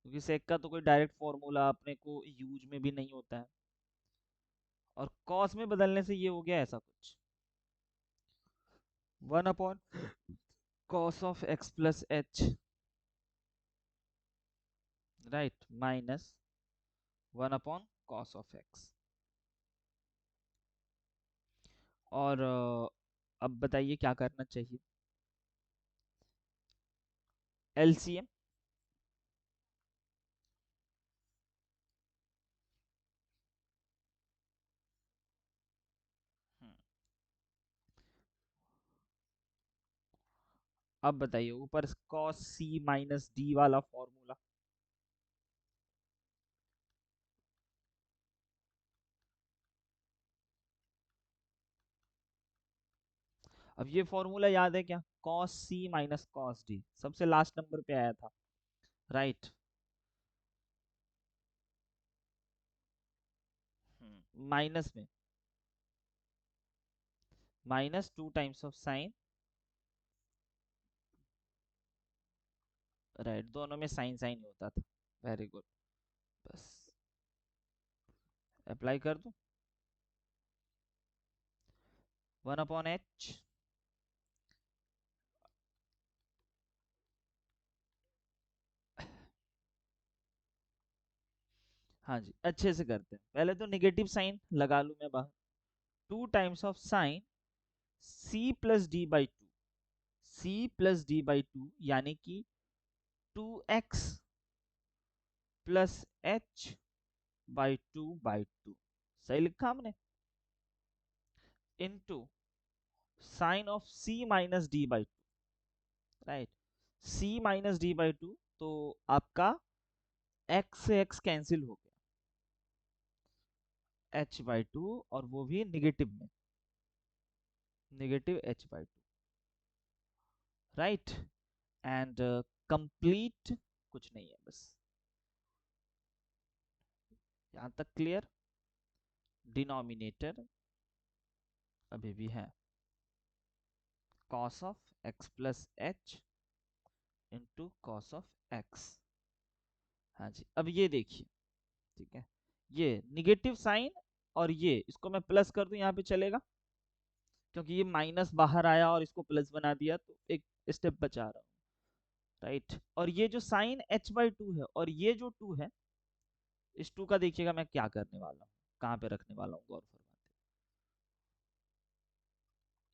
क्योंकि sec का तो कोई डायरेक्ट फॉर्मूला अपने को यूज में भी नहीं होता है, और cos में बदलने से ये हो गया ऐसा कुछ, 1/cos of x plus h, right, minus 1/cos of x। और अब बताइए क्या करना चाहिए? एलसीएम, अब बताइए ऊपर cos c माइनस डी वाला फॉर्मूला, अब ये फॉर्मूला याद है क्या? cos c minus cos d सबसे लास्ट नंबर पे आया था, राइट। माइनस में minus 2 times of sine, right, दोनों में साइन साइन ही होता था। Very good. बस अप्लाई कर दूं, 1/h, हाँ जी अच्छे से करते हैं, पहले तो निगेटिव साइन लगा लूं मैं बाहर, 2 times of sine c plus D by two, c plus D by two यानी कि 2x plus h by to, सही लिखा हमने, into sine of c minus D by two, right. c minus D by two, तो आपका x से x cancel हो गया, h बाई टू, और वो भी निगेटिव में, negative h by two, right. And complete, कुछ नहीं है बस, यहां तक क्लियर। डिनोमिनेटर अभी भी है cos of x plus H into cos of x, हाँ जी। अब ये देखिए, ठीक है, ये निगेटिव साइन, और ये इसको मैं प्लस कर दूं यहाँ पे चलेगा, क्योंकि ये माइनस बाहर आया और इसको प्लस बना दिया, तो एक स्टेप बचा रहा हूँ, राइट। और ये जो साइन h बाई टू है और ये जो टू है, इस टू का देखिएगा मैं क्या करने वाला हूँ, कहाँ पे रखने वाला हूँ, गौर फरमाते,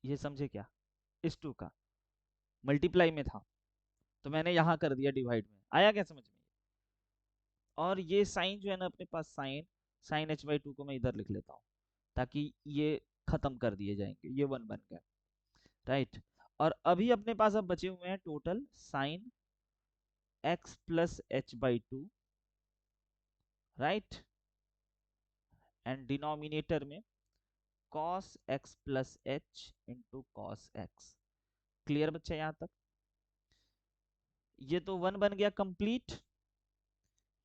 ये समझे क्या? इस टू का मल्टीप्लाई में था, तो मैंने यहाँ कर दिया डिवाइड में, आया क्या समझ में? और ये साइन जो है ना अपने पास, sine sine h by two को मैं इधर लिख लेता हूँ, ताकि ये खत्म कर दिए जाएंगे, ये वन बन गया, राइट। और अभी अपने पास अब बचे हुए हैं total sine x plus H by two, right, and denominator में cos x plus H into cos X. Clear बच्चा यहाँ तक? ये तो वन बन गया कंप्लीट,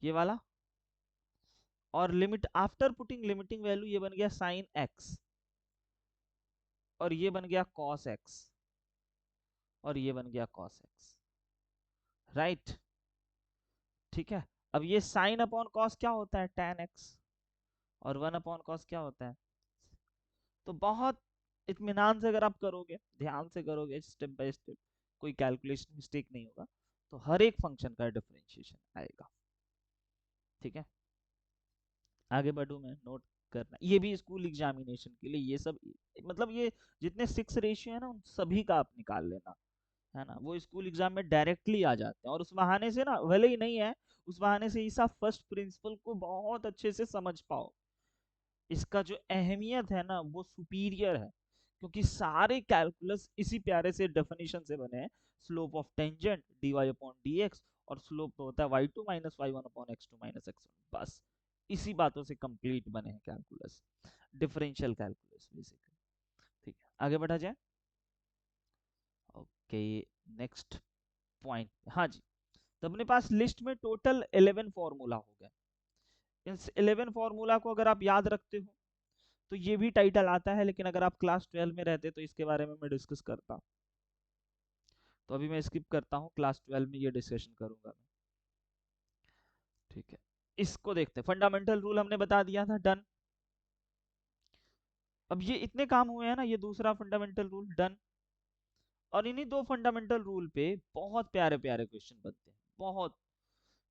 ये वाला, और limit after putting limiting value ये बन गया साइन x, और ये बन गया cos x, और ये बन गया cos x, राइट। ठीक है, अब ये साइन अपॉन कॉस क्या होता है? tan x, और 1/cos क्या होता है? तो बहुत इत्मीनान से अगर आप करोगे, ध्यान से करोगे, स्टेप बाय स्टेप, कोई कैलकुलेशन मिस्टेक नहीं होगा, तो हर एक फंक्शन का डिफरेंशिएशन आएगा, ठीक है। आगे बढ़ू मैं, नोट करना, ये भी स्कूल एग्जामिनेशन के लिए, ये सब मतलब ये जितने 6 रेशियो है ना, उन सभी का आप निकाल लेना, है ना, वो स्कूल एग्जाम में डायरेक्टली आ जाते हैं, और उस बहाने से ना, भले ही नहीं है, उस बहाने से इस फर्स्ट प्रिंसिपल को बहुत अच्छे से समझ पाओ, इसका जो अहमियत है ना वो सुपीरियर है, क्योंकि सारे कैलकुलस इसी प्यारे से डेफिनेशन से बने हैं, slope of tangent dy upon dx, और स्लोप तो होता है y2 minus y1 upon x2 minus x1, बस इसी बातों से कंप्लीट बने हैं कैलकुलस, डिफरेंशियल कैलकुलस बेसिकली, ठीक है। आगे बढ़ा जाए, ओके, नेक्स्ट पॉइंट, हाँ जी। तो अपने पास लिस्ट में टोटल 11 फॉर्मूला हो गए, इस 11 फॉर्मूला को अगर आप याद रखते हो तो ये भी टाइटल आता है, लेकिन अगर आप क्लास 12 में रहते तो इसके बारे में मैं डिस्कस करता, तो अभी मैं स्किप करता हूँ, क्लास 12 में ये डिस्कशन करूंगा मैं, ठीक है। इसको देखते हैं, फंडामेंटल रूल हमने बता दिया था, डन। अब ये इतने काम हुए हैं ना, ये दूसरा फंडामेंटल रूल डन, और इन्हीं दो फंडामेंटल रूल पे बहुत प्यारे प्यारे क्वेश्चन बनते हैं, बहुत,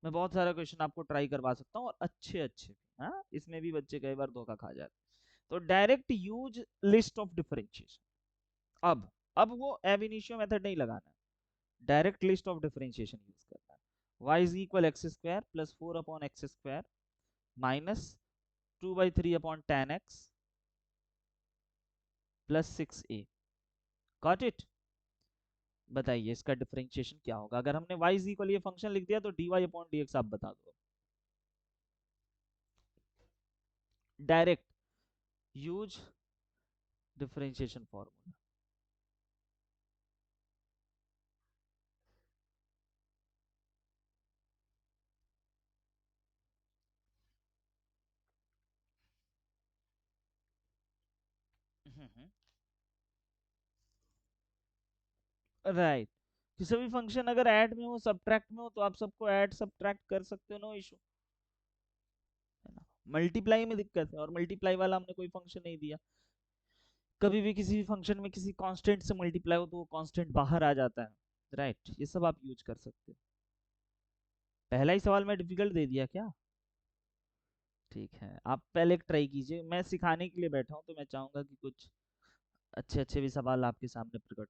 मैं बहुत सारा क्वेश्चन आपको ट्राई करवा सकता हूँ, और अच्छे अच्छे, हाँ, इसमें भी बच्चे कई बार धोखा खा जाते हैं। तो direct use list of differentiation, अब वो एब इनिशियो मेथड नहीं लगाना है, direct list of differentiation use करना है, y is equal x square plus 4/x² minus 2/3/tan x plus 6a, got it. बताइए इसका डिफरेंशिएशन क्या होगा? अगर हमने y इज इक्वल ये फंक्शन लिख दिया तो dy अपॉन dx आप बता दो। Direct use differentiation formula. Right. किसी भी फंक्शन अगर ऐड में हो सब्ट्रैक्ट में हो तो आप सबको ऐड सब्ट्रैक्ट कर सकते हो, नो इशू, है ना। मल्टीप्लाई में दिक्कत है, और मल्टीप्लाई वाला हमने कोई फंक्शन नहीं दिया। कभी भी किसी भी फंक्शन में किसी कांस्टेंट से मल्टीप्लाई हो तो वो कांस्टेंट बाहर आ जाता है। राइट, ये सब आप यूज कर सकते हो। पहला ही सवाल मैं डिफिकल्ट दे दिया क्या? ठीक है, आप पहले एक ट्राई कीजिए, मैं सिखाने के लिए बैठा हूँ तो मैं चाहूंगा कि कुछ अच्छे अच्छे भी सवाल आपके सामने प्रकट हो।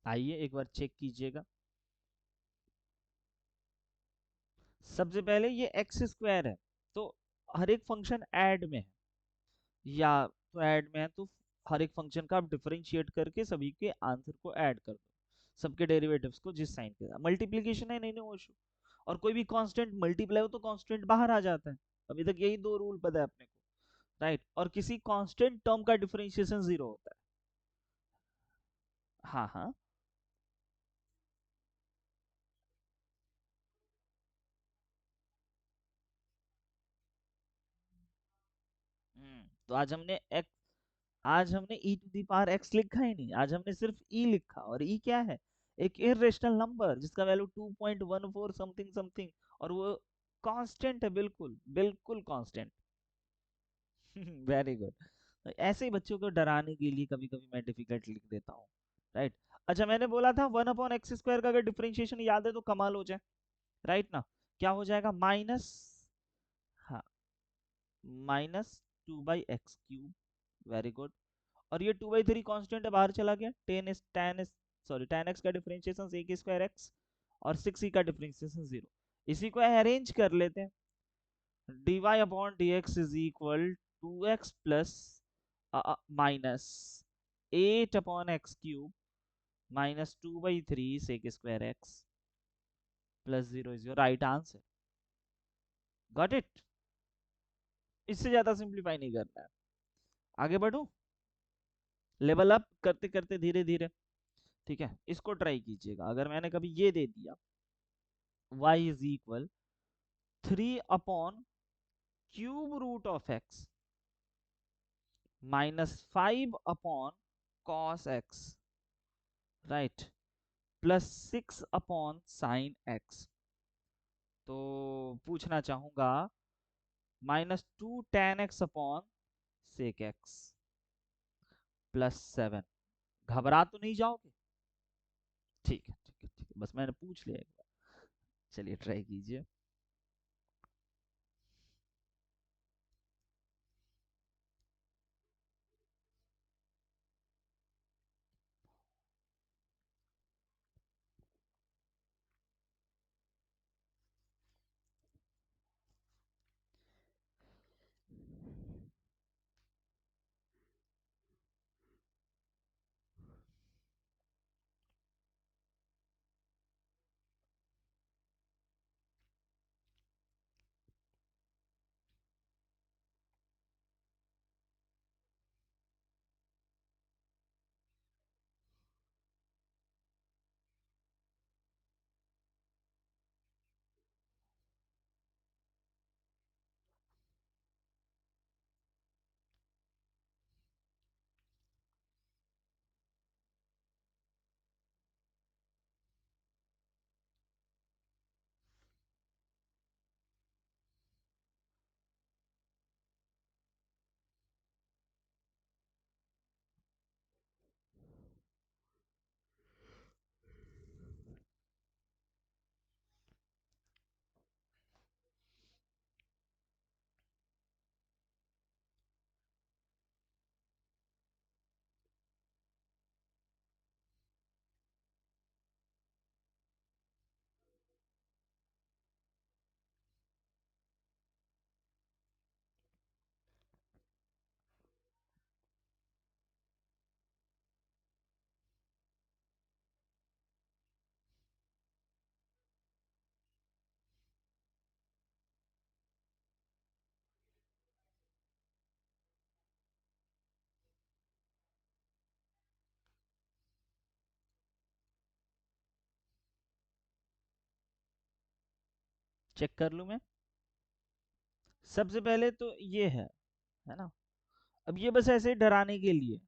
आइए एक बार चेक कीजिएगा। सबसे पहले ये एक्स स्क्वायर है, तो हर एक फंक्शन ऐड में है, या तो ऐड में है तो हर एक फंक्शन का आप डिफरेंशिएट करके सभी के आंसर को ऐड कर दो, सबके डेरिवेटिव्स को जिस साइन के साथ। मल्टीप्लीकेशन है, नहीं नहीं वो इशू। और कोई भी कांस्टेंट मल्टीप्लाई हो तो कांस्टेंट बाहर आ जाता है। अभी तक यही दो रूल पता है अपने को, राइट। और किसी कांस्टेंट टर्म का डिफरेंशिएशन जीरो होता है। हाँ हाँ। तो आज हमने e to the power x लिखा ही नहीं, आज हमने सिर्फ e लिखा। और e क्या है? एक इरेशनल नंबर जिसका वैल्यू 2.14 समथिंग समथिंग, और वो कांस्टेंट है, बिल्कुल बिल्कुल कांस्टेंट। Very good. ऐसे ही बच्चों को डराने के लिए कभी कभी मैं डिफिकल्ट लिख देता हूँ, राइट। अच्छा, मैंने बोला था 1/x² का अगर डिफरेंशिएशन याद है तो कमाल हो जाए, राइट ना। क्या हो जाएगा? माइनस, हाँ, -2/x³। Very good. और ये 2/3 कांस्टेंट है, बाहर चला गया। tan x का डिफरेंशिएशन sec² x, और 6e का डिफरेंशिएशन 0। इसी को अरेंज कर लेते हैं। dy/dx is equal 2x plus -8/x³ -2/3 sec² x plus 0 is your right answer. Got it. इससे ज्यादा सिंप्लीफाई नहीं करना है। आगे बढ़ो, लेवल अप करते करते धीरे धीरे। ठीक है, इसको ट्राई कीजिएगा। अगर मैंने कभी ये दे दिया y is equal 3/√x -5/cos x, right, plus 6/sin x, तो पूछना चाहूंगा -2 tan x/sec x प्लस 7। घबरा तो नहीं जाओगे? ठीक है ठीक है ठीक है, बस मैंने पूछ लिया एक बार। चलिए ट्राई कीजिए। चेक कर लूं मैं। सबसे पहले तो ये है ना। अब ये बस ऐसे ही डराने के लिए,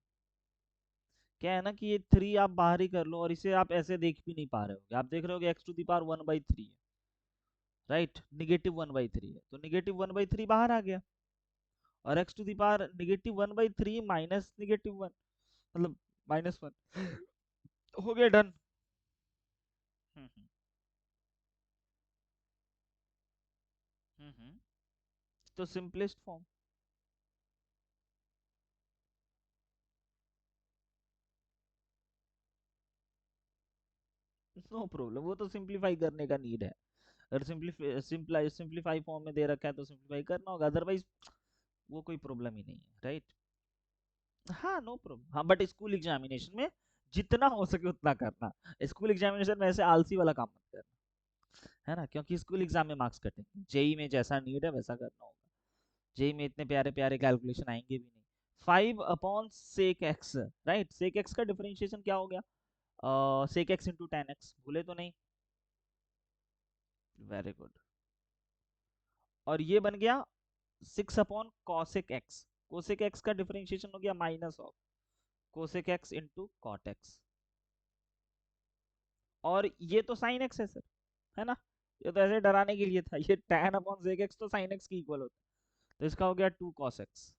क्या है ना कि ये 3 आप बाहर ही कर लो, और इसे आप ऐसे देख भी नहीं पा रहे हो, आप देख रहे हो एक्स टू दी पावर 1/3 है, राइट, -1/3 है, तो -1/3 बाहर आ गया, और X to the power -1/3 minus -1, मतलब -1, हो गया डन। हम्म हम्म। तो सिंपलेस्ट फॉर्म। नो प्रॉब्लम, वो तो सिंप्लीफाई करने का नीड है। अगर सिंप्लीफाई फॉर्म में दे रखा है तो सिंप्लीफाई करना होगा, अदरवाइज वो कोई प्रॉब्लम ही नहीं है, राइट। हाँ नो प्रॉब्लम, हाँ बट स्कूल एग्जामिनेशन में जितना हो सके उतना करना। स्कूल एग्जामिनेशन में ऐसे आलसी वाला काम मत करना, है ना, क्योंकि स्कूल एग्जाम में मार्क्स कटेंगे, जेई में जैसा नीड है वैसा करना होगा। जेई में इतने प्यारे प्यारे कैलकुलेशन आएंगे भी नहीं। 5/sec x, right, sec x का डिफरेंशिएशन क्या हो गया, sec x into tan x, भूले तो नहीं। Very good. और ये बन गया 6/cosec x, cosec x का डिफरेंशिएशन हो गया minus of cosec x into cot x। और ये तो sin x है सर, है ना, ये तो ऐसे डराने के लिए था, ये tan/sec x तो sin x की इक्वल होता है, तो इसका हो गया 2 cos x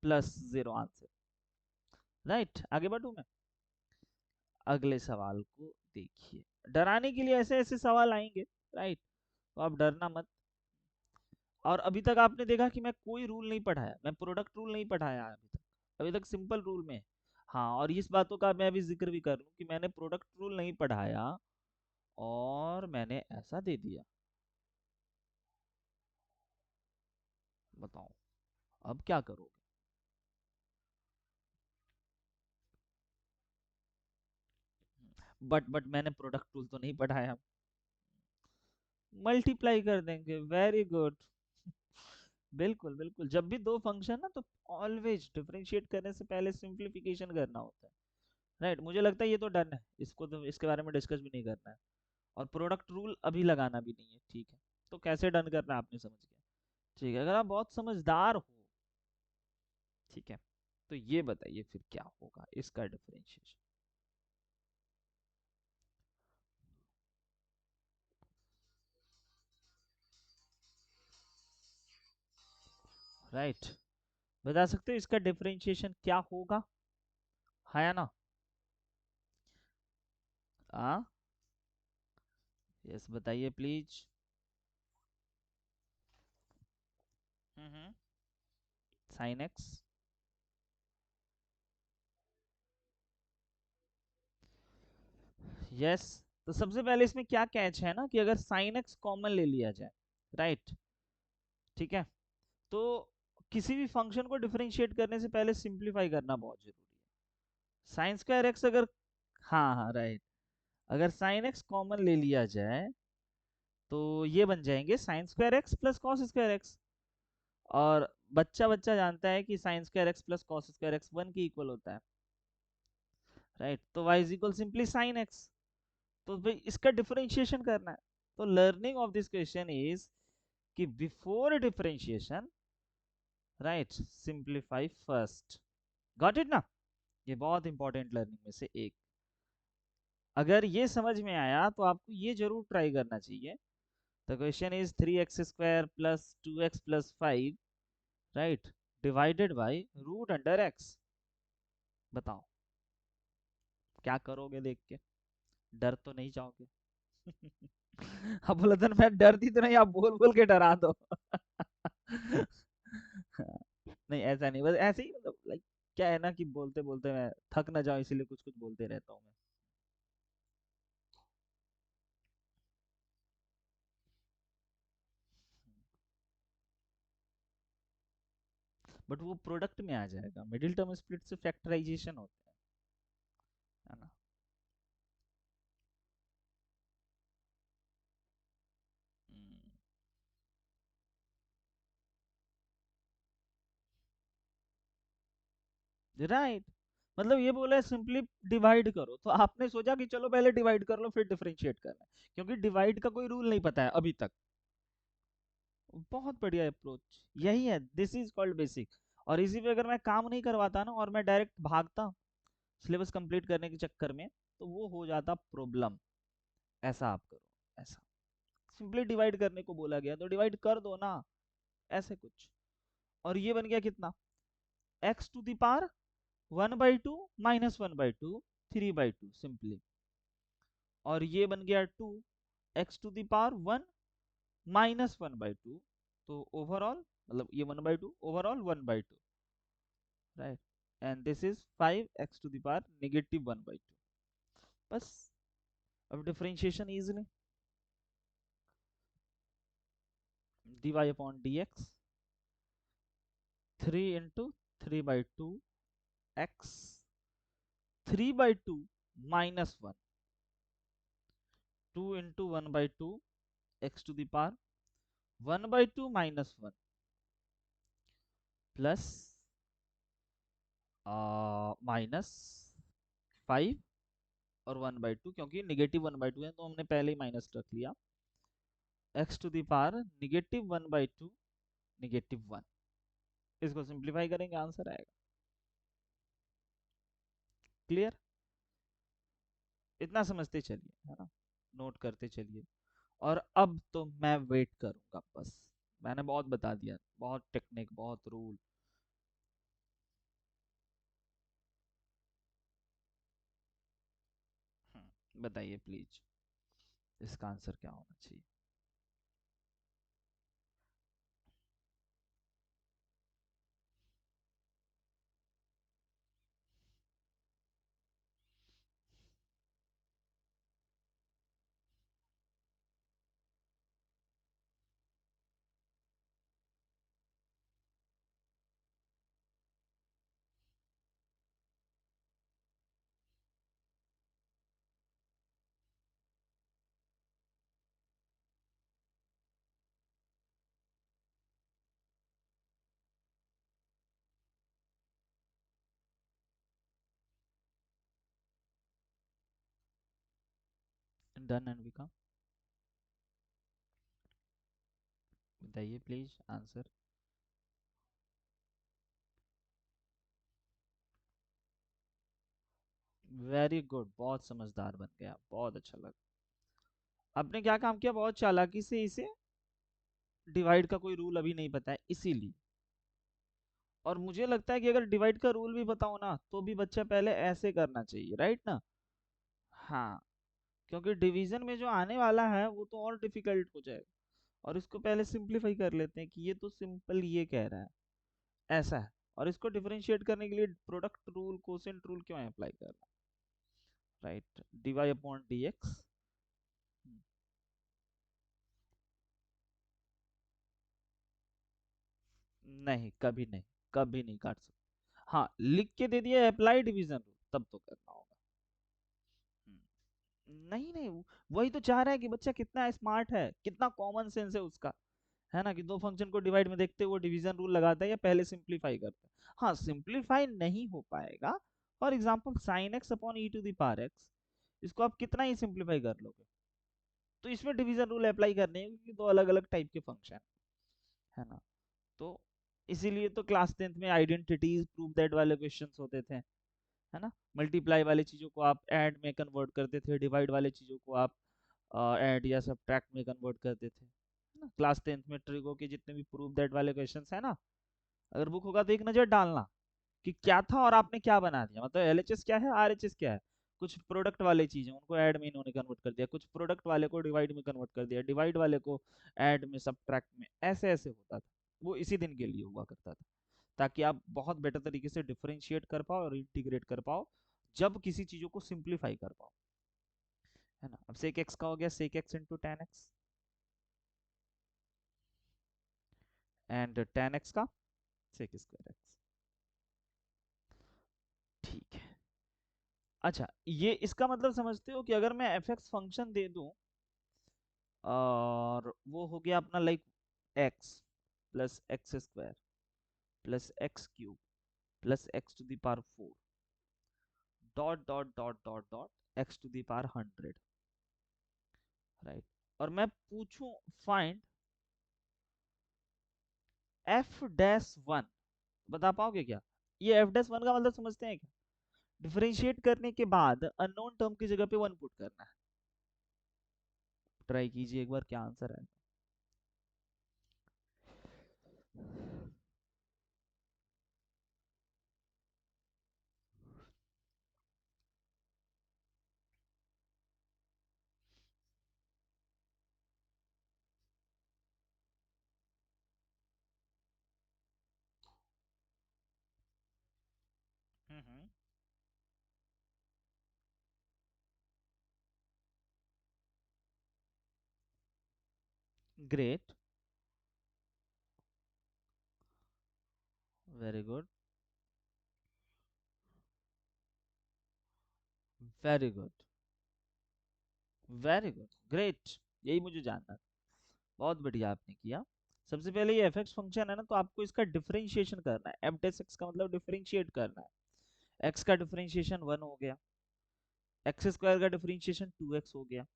plus 0 answer, right. आगे बढ़ू मैं, अगले सवाल को देखिए। डराने के लिए ऐसे ऐसे सवाल आएंगे, राइट, तो आप डरना मत। और अभी तक आपने देखा कि मैं कोई रूल नहीं पढ़ाया, मैं प्रोडक्ट रूल नहीं पढ़ाया अभी तक, अभी तक सिंपल रूल में। हाँ, और इस बातों का मैं अभी जिक्र भी कर लूं कि मैंने प्रोडक्ट रूल नहीं पढ़ाया और मैंने ऐसा दे दिया, बताओ अब क्या करोगे। बट मैंने प्रोडक्ट रूल तो नहीं पढ़ाया। मल्टीप्लाई कर देंगे, वेरी गुड। बिल्कुल बिल्कुल, जब भी दो फंक्शन ना तो ऑलवेज डिफरेंशिएट करने से पहले सिंप्लीफिकेशन करना होता है, राइट। मुझे लगता है ये तो डन है, इसको तो इसके बारे में डिस्कस भी नहीं करना है, और प्रोडक्ट रूल अभी लगाना भी नहीं है, ठीक है। तो कैसे डन करना है आपने समझ गया, ठीक है, अगर आप बहुत समझदार हो, ठीक है, तो ये बताइए फिर क्या होगा इसका डिफरेंशिएशन, राइट। बता सकते हो इसका डिफरेंशिएशन क्या होगा, है ना। हाँ, यस बताइए please. Hmm, sine x. Yes, तो सबसे पहले इसमें क्या कैच है ना कि अगर साइन एक्स कॉमन ले लिया जाए, राइट, ठीक है, तो किसी भी फंक्शन को डिफरेंशिएट करने से पहले सिंप्लीफाई करना बहुत जरूरी है। साइन स्क्वायर एक्स अगर, हाँ हाँ राइट, अगर साइन एक्स कॉमन ले लिया जाए तो ये बन जाएंगे sine square x plus cos square x, और बच्चा बच्चा जानता है कि sine square x plus cos square x 1 के इक्वल होता है, राइट, तो y is equal simply sine x. तो भाई इसका डिफरेंशिएशन करना है, तो learning of this question is कि before differentiation, right, simplify first. Got it ना, ये बहुत इंपॉर्टेंट लर्निंग में से एक। अगर ये समझ में आया तो आपको ये जरूर ट्राई करना चाहिए। The question is 3x² plus 2x plus 5, right, divided by root under X. बताओ क्या करोगे देख के, डर तो नहीं जाओगे। अब बोला था ना, मैं डरती तो नहीं, आप बोल बोल के डरा दो। नहीं ऐसा नहीं, बस ऐसे ही, मतलब लाइक क्या है ना कि बोलते बोलते मैं थक ना जाऊं, इसीलिए कुछ कुछ बोलते रहता हूँ मैं। बट वो प्रोडक्ट में आ जाएगा, मिडिल टर्म स्प्लिट से फैक्टराइजेशन होता है ना। राइट, मतलब ये बोला है सिंपली डिवाइड करो, तो आपने सोचा कि चलो पहले डिवाइड कर लो फिर डिफरेंशिएट करना है, क्योंकि डिवाइड का कोई रूल नहीं पता है अभी तक, बहुत बढ़िया अप्रोच यही है, दिस इज कॉल्ड बेसिक। और इसी पे अगर मैं काम नहीं करवाता ना और मैं डायरेक्ट भागता सिलेबस कंप्लीट करने के चक्कर में, तो वो हो जाता प्रॉब्लम। ऐसा आप करो, ऐसा सिंपली डिवाइड करने को बोला गया तो डिवाइड कर दो ना, ऐसे कुछ। और ये बन गया कितना, x to the power 1/2 -1/2 3/2 simply. और ये बन गया 2 एक्स टू द पावर 1 -1/2, तो ओवरऑल मतलब ये 1/2 overall 1/2, right. And this is 5 x to the power -1/2। बस, अब differentiation easily dy upon dx 3 into 3/2 x 3/2 -1 2 into 1/2 x to the power 1/2 -1 plus -5 और 1/2, क्योंकि -1/2 है तो हमने पहले ही माइनस रख लिया। x टू द पावर -1/2 -1, इसको सिंप्लीफाई करेंगे आंसर आएगा। क्लियर, इतना समझते चलिए, है ना, नोट करते चलिए। और अब तो मैं वेट करूंगा बस, मैंने बहुत बता दिया, बहुत टेक्निक, बहुत रूल। बताइए प्लीज, इसका आंसर क्या होना चाहिए। डन अनविका, बताइए प्लीज आंसर। वेरी गुड, बहुत समझदार बन गया, बहुत अच्छा लगा। आपने क्या काम किया, बहुत चालाकी से इसे, डिवाइड का कोई रूल अभी नहीं पता है इसीलिए। और मुझे लगता है कि अगर डिवाइड का रूल भी बताओ ना तो भी बच्चा पहले ऐसे करना चाहिए, राइट ना। हाँ, क्योंकि डिवीजन में जो आने वाला है वो तो और डिफिकल्ट हो जाएगा। और इसको पहले सिंप्लीफाई कर लेते हैं कि ये तो सिंपल ये कह रहा है, ऐसा है। और इसको डिफरेंशिएट करने के लिए प्रोडक्ट रूल, कोसेंट रूल क्यों अप्लाई करना, राइट। dy अपॉन dx, नहीं कभी नहीं, कभी नहीं काट सकते। हाँ, लिख के दे दिया अप्लाई डिवीजन रूल, तब तो करना होगा। नहीं नहीं, वही तो चाह रहा है कि बच्चा कितना स्मार्ट है, कितना कॉमन सेंस है उसका, है ना, कि दो फंक्शन को डिवाइड में देखते वो डिवीजन रूल लगाता है या पहले सिंप्लीफाई करता है। हाँ, सिंप्लीफाई नहीं हो पाएगा। For example sine x upon e to the power x, इसको आप कितना ही सिंप्लीफाई कर लोगे, तो इसमें डिवीजन रूल अप्लाई करने हैं क्योंकि दो अलग अलग टाइप के फंक्शन है ना। तो इसीलिए तो क्लास 10th में आइडेंटिटीज प्रूव दैट वाले क्वेश्चंस होते थे, है ना। मल्टीप्लाई वाले चीजों को आप ऐड में कन्वर्ट करते थे, डिवाइड वाले चीजों को आप ऐड या सब्ट्रैक्ट में कन्वर्ट करते थे, है ना। क्लास 10th में ट्रिगो के जितने भी प्रूव दैट वाले क्वेश्चंस है ना, अगर बुक होगा तो एक नजर डालना कि क्या था और आपने क्या बना दिया, मतलब एलएचएस क्या है, आरएचएस क्या है। कुछ प्रोडक्ट वाले चीजें उनको ऐड में इन्होंने कन्वर्ट कर दिया, कुछ प्रोडक्ट वाले को डिवाइड में कन्वर्ट कर दिया, डिवाइड वाले को ऐड में, सब्ट्रैक्ट में, ऐसे ऐसे होता था। वो इसी दिन के लिए हुआ करता था, ताकि आप बहुत बेटर तरीके से डिफरेंशिएट कर पाओ और इंटीग्रेट कर पाओ जब किसी चीजों को सिंप्लीफाई कर पाओ, है ना। अब सेक एक्स का हो गया sec x into tan x, and tan x का सेक स्क्वायर एक्स। ठीक है। अच्छा, ये इसका मतलब समझते हो कि अगर मैं एफ एक्स फंक्शन दे दूं और वो हो गया अपना like x plus x square plus x cube plus x to the power 4 dot dot dot dot dot x to the power 100, right. और मैं पूछूं फाइंड एफ डैश वन, बता पाओगे क्या? ये एफ डैश वन का मतलब समझते हैं क्या? डिफरेंशिएट करने के बाद अननोन टर्म की जगह पे वन पुट करना है। ट्राई कीजिए एक बार, क्या आंसर है। Great, very good, very good, very good, great. यही मुझे जानना था। बहुत बढ़िया आपने किया। सबसे पहले ये एफ एक्स फंक्शन है ना, तो आपको इसका डिफरेंशिएशन करना है। एफ डेस एक्स का मतलब डिफरेंशिएट करना है। एक्स का डिफरेंशिएशन वन हो गया, एक्स स्क्वायर का डिफरेंशिएशन टू एक्स हो गया,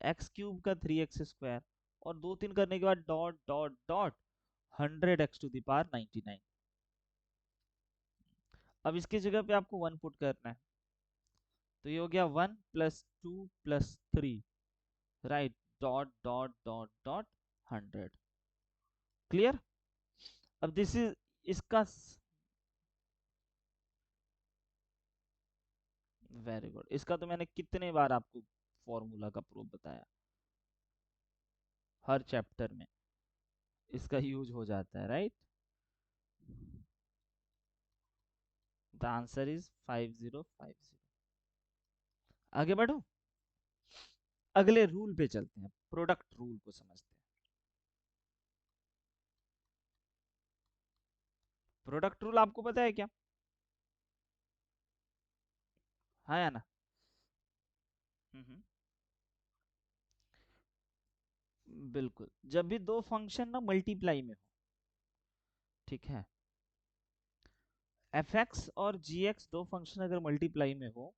एक्स क्यूब का थ्री एक्स स्क्वायर, और दो तीन करने के बाद डॉट डॉट डॉट 100 x⁻99। अब इसकी जगह पे आपको वन पुट करना है, तो ये हो गया one plus two plus three, right, dot dot dot dot 100। Clear? अब दिस इज इसका, वेरी गुड, इसका तो मैंने कितने बार आपको फॉर्मूला का प्रूफ बताया, हर चैप्टर में इसका यूज हो जाता है, राइट। The answer is 5050। आगे बढ़ो, अगले रूल पे चलते हैं, प्रोडक्ट रूल को समझते हैं। प्रोडक्ट रूल आपको पता है क्या? हाँ या ना? हम्म, बिल्कुल, जब भी दो फंक्शन ना मल्टीप्लाई में हो, ठीक है, एफ एक्स और जी एक्स दो फंक्शन अगर मल्टीप्लाई में हो,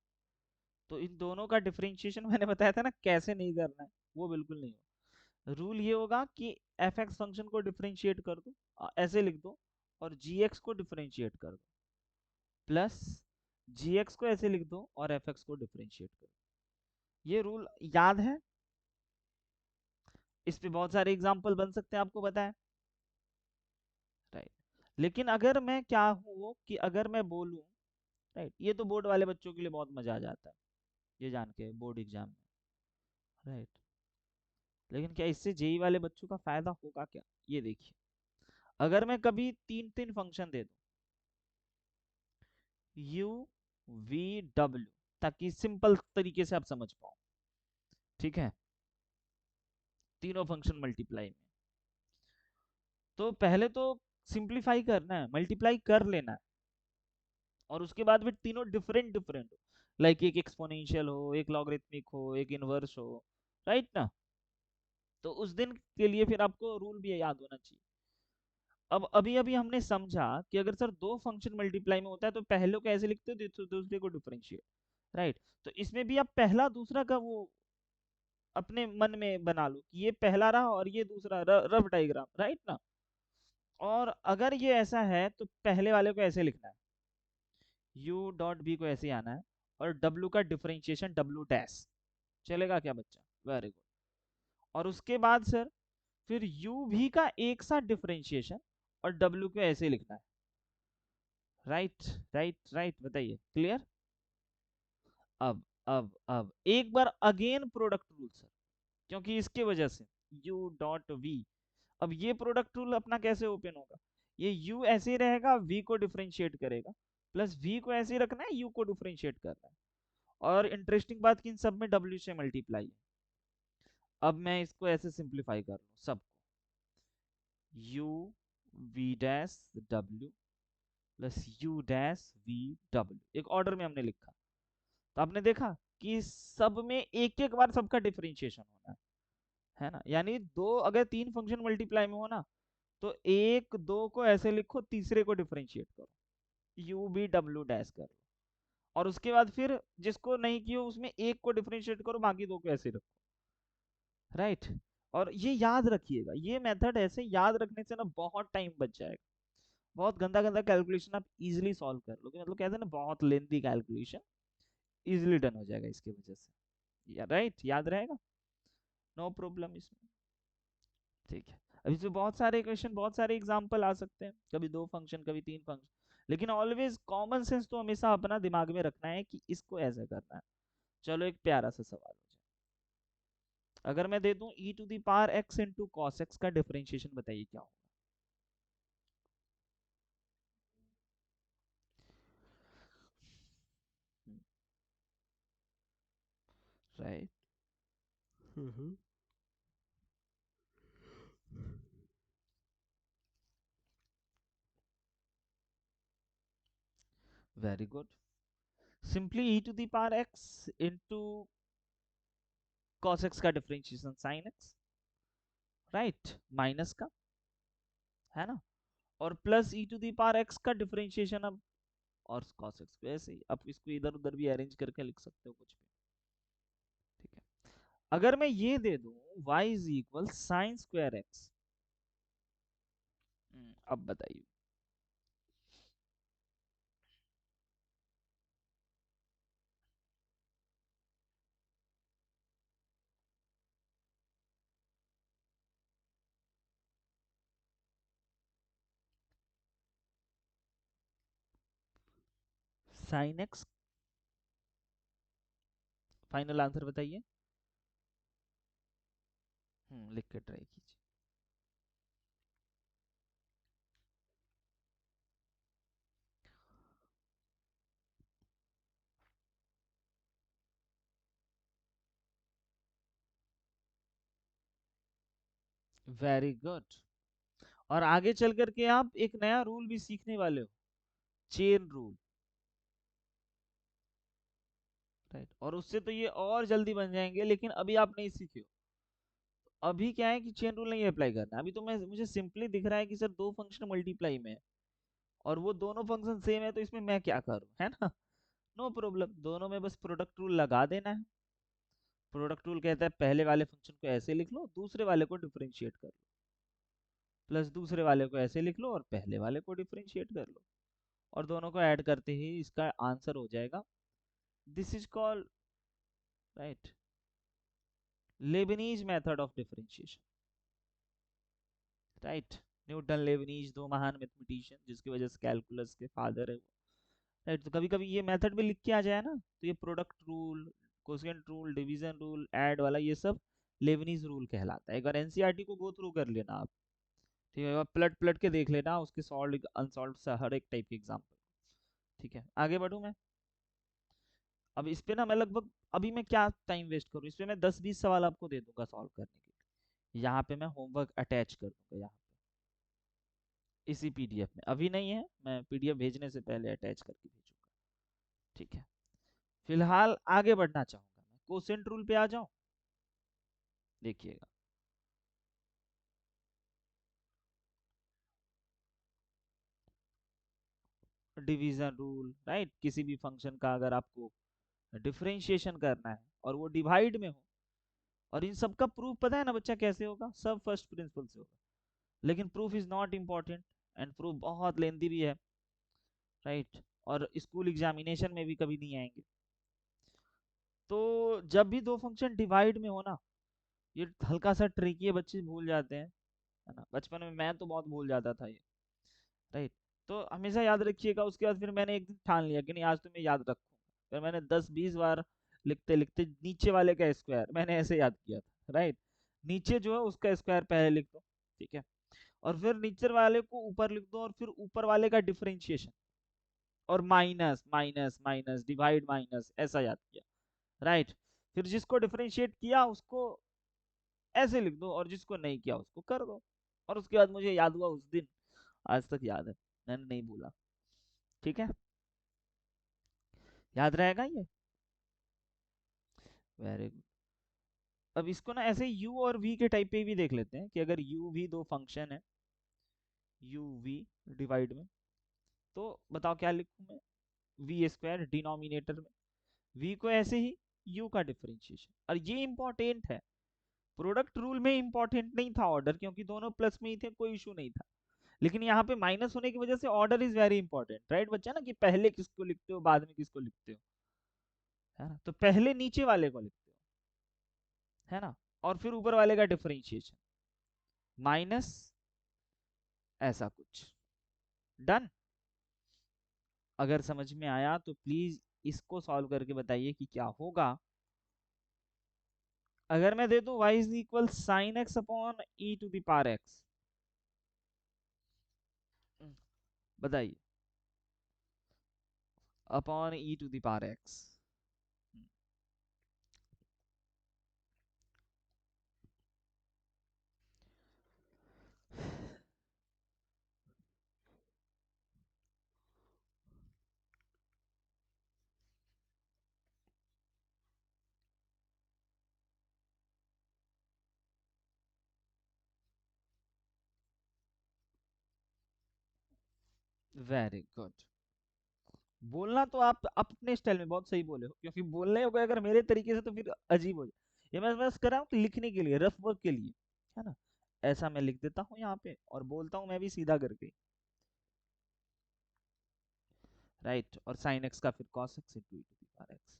तो इन दोनों का डिफरेंशिएशन मैंने बताया था ना कैसे नहीं करना है, वो बिल्कुल नहीं हो। रूल ये होगा कि एफ एक्स फंक्शन को डिफरेंशिएट कर दो, ऐसे लिख दो, और जी एक्स को डिफरेंशिएट कर दो, प्लस जी एक्स को ऐसे लिख दो और एफ एक्स को डिफरेंशिएट कर दो। ये रूल याद है? इस पे बहुत सारे एग्जाम्पल बन सकते हैं, आपको पता है, राइट। लेकिन अगर मैं क्या हूँ कि अगर मैं बोलूँ, राइट, ये तो बोर्ड वाले बच्चों के लिए बहुत मजा आ जाता है ये जान के, बोर्ड एग्जाम में, राइट। लेकिन क्या इससे जेई वाले बच्चों का फायदा होगा क्या? ये देखिए, अगर मैं कभी तीन तीन फंक्शन दे दूं, यू वी डब्ल्यू, ताकि सिंपल तरीके से आप समझ पाओ, ठीक है, तीनों फंक्शन मल्टीप्लाई में, तो पहले तो सिंप्लीफाई करना है, मल्टीप्लाई कर लेना है, और उसके बाद फिर तीनों डिफरेंट डिफरेंट हो, लाइक एक एक्सपोनेंशियल हो, एक लॉगरिथमिक हो, एक इनवर्स हो, राइट ना? तो उस दिन के लिए फिर आपको रूल भी याद होना चाहिए। अब अभी अभी हमने समझा कि अगर सर दो फंक्शन मल्टीप्लाई में होता है तो पहले को ऐसे लिखते हो, दूसरे को डिफरेंशिएट, राइट। तो इसमें भी आप पहला दूसरा का वो अपने मन में बना लो कि ये पहला रहा और ये दूसरा, रफ डायग्राम, राइट ना? और अगर ये ऐसा है तो पहले वाले को ऐसे लिखना है, u डॉट b को ऐसे आना है, और w का डिफरेंशिएशन w डैश, चलेगा क्या बच्चा? Very good. और उसके बाद सर फिर u भी का एक साथ डिफरेंशिएशन, और w को ऐसे लिखना है, राइट, राइट, राइट, बताइए, क्लियर? अब एक बार अगेन प्रोडक्ट रूल सर, क्योंकि इसके वजह से u डॉट v, अब ये प्रोडक्ट रूल अपना कैसे ओपन होगा? ये u ऐसे ही रहेगा, v को डिफरेंशिएट करेगा, प्लस v को ऐसे ही रखना है, u को डिफरेंशिएट करना है, और इंटरेस्टिंग बात कि इन सब में w से मल्टीप्लाई है। अब मैं इसको ऐसे सिंप्लीफाई कर लूँ सबको, u v dash w plus u dash v w, एक ऑर्डर में हमने लिखा, तो आपने देखा कि सब में एक एक बार सबका डिफरेंशिएशन होना है ना? यानी दो, अगर तीन फंक्शन मल्टीप्लाई में हो ना, तो एक दो को ऐसे लिखो, तीसरे को डिफरेंशिएट करो, u b w डैश करो, और उसके बाद फिर जिसको नहीं किया उसमें एक को डिफरेंशिएट करो, बाकी दो को ऐसे रखो, राइट। और ये याद रखिएगा, ये मेथड ऐसे याद रखने से ना बहुत टाइम बच जाएगा। बहुत गंदा गंदा कैलकुलेशन आप इजीली सॉल्व कर लोगे, मतलब कहते हैं ना बहुत लेंथी कैलकुलेशन इजीली डन हो जाएगा इसकी वजह से। या राइट, याद रहेगा, नो प्रॉब्लम इसमें। ठीक है, अब इसमें बहुत सारे क्वेश्चन, बहुत सारे एग्जांपल आ सकते हैं, कभी दो फंक्शन, कभी तीन फंक्शन, लेकिन ऑलवेज कॉमन सेंस तो हमेशा अपना दिमाग में रखना है कि इसको ऐसे करना है। चलो एक प्यारा सा सवाल हो जाए, अगर मैं दे दूं e to the power x into cos x का डिफरेंशिएशन बताइए क्या होगा। Right, very good, simply e to the power x into cos x का differentiation sin x, right, minus का, है ना, और plus e to the power x का डिफरेंशिएशन अब, और cos x को ऐसे ही आप इसको इधर उधर भी अरेंज करके लिख सकते हो कुछ भी। ठीक है, अगर मैं ये दे दूं y is equal sign square x, अब बताइए। साइन एक्स, फाइनल आंसर बताइए। लिख के ट्राई कीजिए। वेरी गुड, और आगे चल करके आप एक नया रूल भी सीखने वाले हो, चेन रूल, राइट, और उससे तो ये और जल्दी बन जाएंगे, लेकिन अभी आप नहीं सीखे हो। अभी क्या है कि चेन रूल नहीं अप्लाई करना, अभी तो मैं मुझे सिंपली दिख रहा है कि सर दो फंक्शन मल्टीप्लाई में है और वो दोनों फंक्शन सेम है, तो इसमें मैं क्या करूं, है ना। नो प्रॉब्लम, दोनों में बस प्रोडक्ट रूल लगा देना है। प्रोडक्ट रूल कहता है पहले वाले फंक्शन को ऐसे लिख लो, दूसरे वाले को डिफरेंशिएट कर लो, प्लस दूसरे वाले को ऐसे लिख लो और पहले वाले को डिफरेंशिएट कर लो, और दोनों को ऐड करते ही इसका आंसर हो जाएगा। This is called, right, Lebanese method of differentiation, right. Newton, Lebanese, दो महान मैथमेटिशियन जिसकी वजह से कैलकुलस के फादर है वो, राइट। तो कभी कभी ये मेथड भी लिख के आ जाए ना, तो ये product rule, quotient rule, division rule, add वाला, ये सब लेबनीज रूल कहलाता है। एक बार एनसीईआरटी को गो थ्रू कर लेना आप, ठीक है, पलट पलट के देख लेना उसके सॉल्व अनसॉल्व हर एक टाइप के एग्जाम्पल। ठीक है, आगे बढ़ूं मैं। अब इस पे ना मैं लगभग, अभी मैं क्या टाइम वेस्ट करूँ इस पे, मैं 10-20 सवाल आपको दे दूंगा सॉल्व करने के लिए, यहाँ पे मैं होमवर्क अटैच कर दूंगा यहाँ पे इसी पीडीएफ में, अभी नहीं है, मैं पीडीएफ भेजने से पहले अटैच करके भेजूंगा। ठीक है, फिलहाल आगे बढ़ना चाहूंगा मैं, कोसेंट रूल पे आ जाऊं, देखिएगा। डिवीजन रूल, राइट, किसी भी फंक्शन का अगर आपको डिफरेंशिएशन करना है और वो डिवाइड में हो, और इन सब का प्रूफ पता है ना बच्चा कैसे होगा, सब फर्स्ट प्रिंसिपल से होगा, लेकिन proof is not important, and proof बहुत लेंदी भी है, राइट, और स्कूल एग्जामिनेशन में भी कभी नहीं आएंगे। तो जब भी दो फंक्शन डिवाइड में हो ना, ये हल्का सा ट्रिकी है, बच्चे भूल जाते हैं, है ना, बचपन में मैं तो बहुत भूल जाता था ये, राइट। तो हमेशा याद रखिएगा, उसके बाद फिर मैंने एक दिन ठान लिया कि नहीं आज तो मैं याद रखूंगा, फिर मैंने 10-20 बार लिखते लिखते नीचे वाले का स्क्वायर मैंने ऐसे याद किया था, राइट, नीचे जो है उसका स्क्वायर पहले लिख दो, ठीक है, और फिर नीचे वाले को ऊपर लिख दो, और फिर ऊपर वाले का डिफरेंशिएशन, और minus minus minus divide minus, ऐसा याद किया, राइट। फिर जिसको डिफरेंशिएट किया उसको ऐसे लिख दो, और जिसको नहीं किया उसको कर दो, और उसके बाद मुझे याद हुआ उस दिन, आज तक याद है, मैंने नहीं भूला। ठीक है, याद रहेगा ये, वेरी गुड। अब इसको ना ऐसे u और v के टाइप पे भी देख लेते हैं, कि अगर u v दो फंक्शन है, u v डिवाइड में, तो बताओ क्या लिखूं मैं, वी स्क्वायर डिनोमिनेटर में, v को ऐसे ही u का डिफरेंशिएशन, और ये इंपॉर्टेंट है, प्रोडक्ट रूल में इंपॉर्टेंट नहीं था ऑर्डर, क्योंकि दोनों प्लस में ही थे, कोई इशू नहीं था। लेकिन यहाँ पे माइनस होने की वजह से order is very important, right बच्चा, ना कि पहले किसको लिखते हो बाद में किसको लिखते हो, है ना, तो पहले नीचे वाले को लिखते हो, है ना, और फिर ऊपर वाले का डिफरेंशिएशन माइनस, ऐसा कुछ। डन। अगर समझ में आया तो प्लीज इसको सॉल्व करके बताइए कि क्या होगा। अगर मैं दे दूं y is equal sine x upon e to the power x, बताइए, upon e to the power x. Very good. बोलना तो आप अपने स्टाइल में बहुत सही बोले हो, क्योंकि बोलने हो गए अगर मेरे तरीके से तो फिर अजीब हो जाए। ये मैं बस कर रहा हूँ कि लिखने के लिए, रफ वर्क के लिए, है ना, ऐसा मैं लिख देता हूँ यहाँ पे और बोलता हूँ मैं भी सीधा करके, राइट। और साइन एक्स का फिर cos x into e to the power x,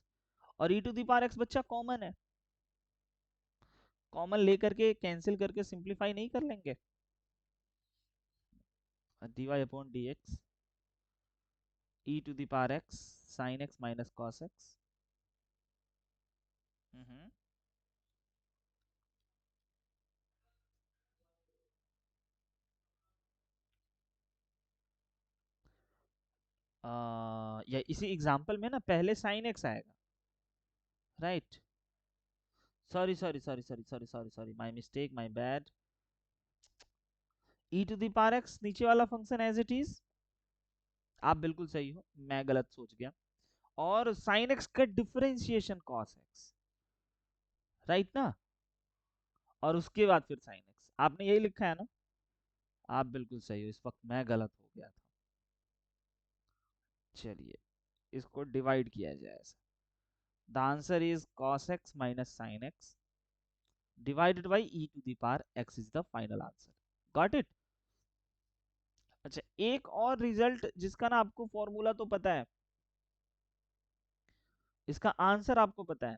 और e to the power x बच्चा कॉमन है, कॉमन लेकर के कैंसिल करके सिंप्लीफाई नहीं कर लेंगे, d Y upon D x e to the power x sine x minus cos x. या इसी एग्जांपल में ना पहले साइन एक्स आएगा, right. Sorry sorry sorry sorry sorry sorry sorry, my mistake, my bad. E to the power x नीचे वाला function as it is, आप बिल्कुल सही हो, मैं गलत सोच गया। और साइन एक्स का डिफरेंशिएशन कॉस एक्स, राइट ना, और उसके बाद फिर साइन एक्स, आपने यही लिखा है ना, आप बिल्कुल सही हो, इस वक्त मैं गलत हो गया था। चलिए इसको डिवाइड किया जाए ऐसा, the answer is cos x minus sin x divided by e to the power x is the final answer. Got it? अच्छा, एक और रिजल्ट जिसका ना आपको फॉर्मूला तो पता है, इसका आंसर आपको पता है,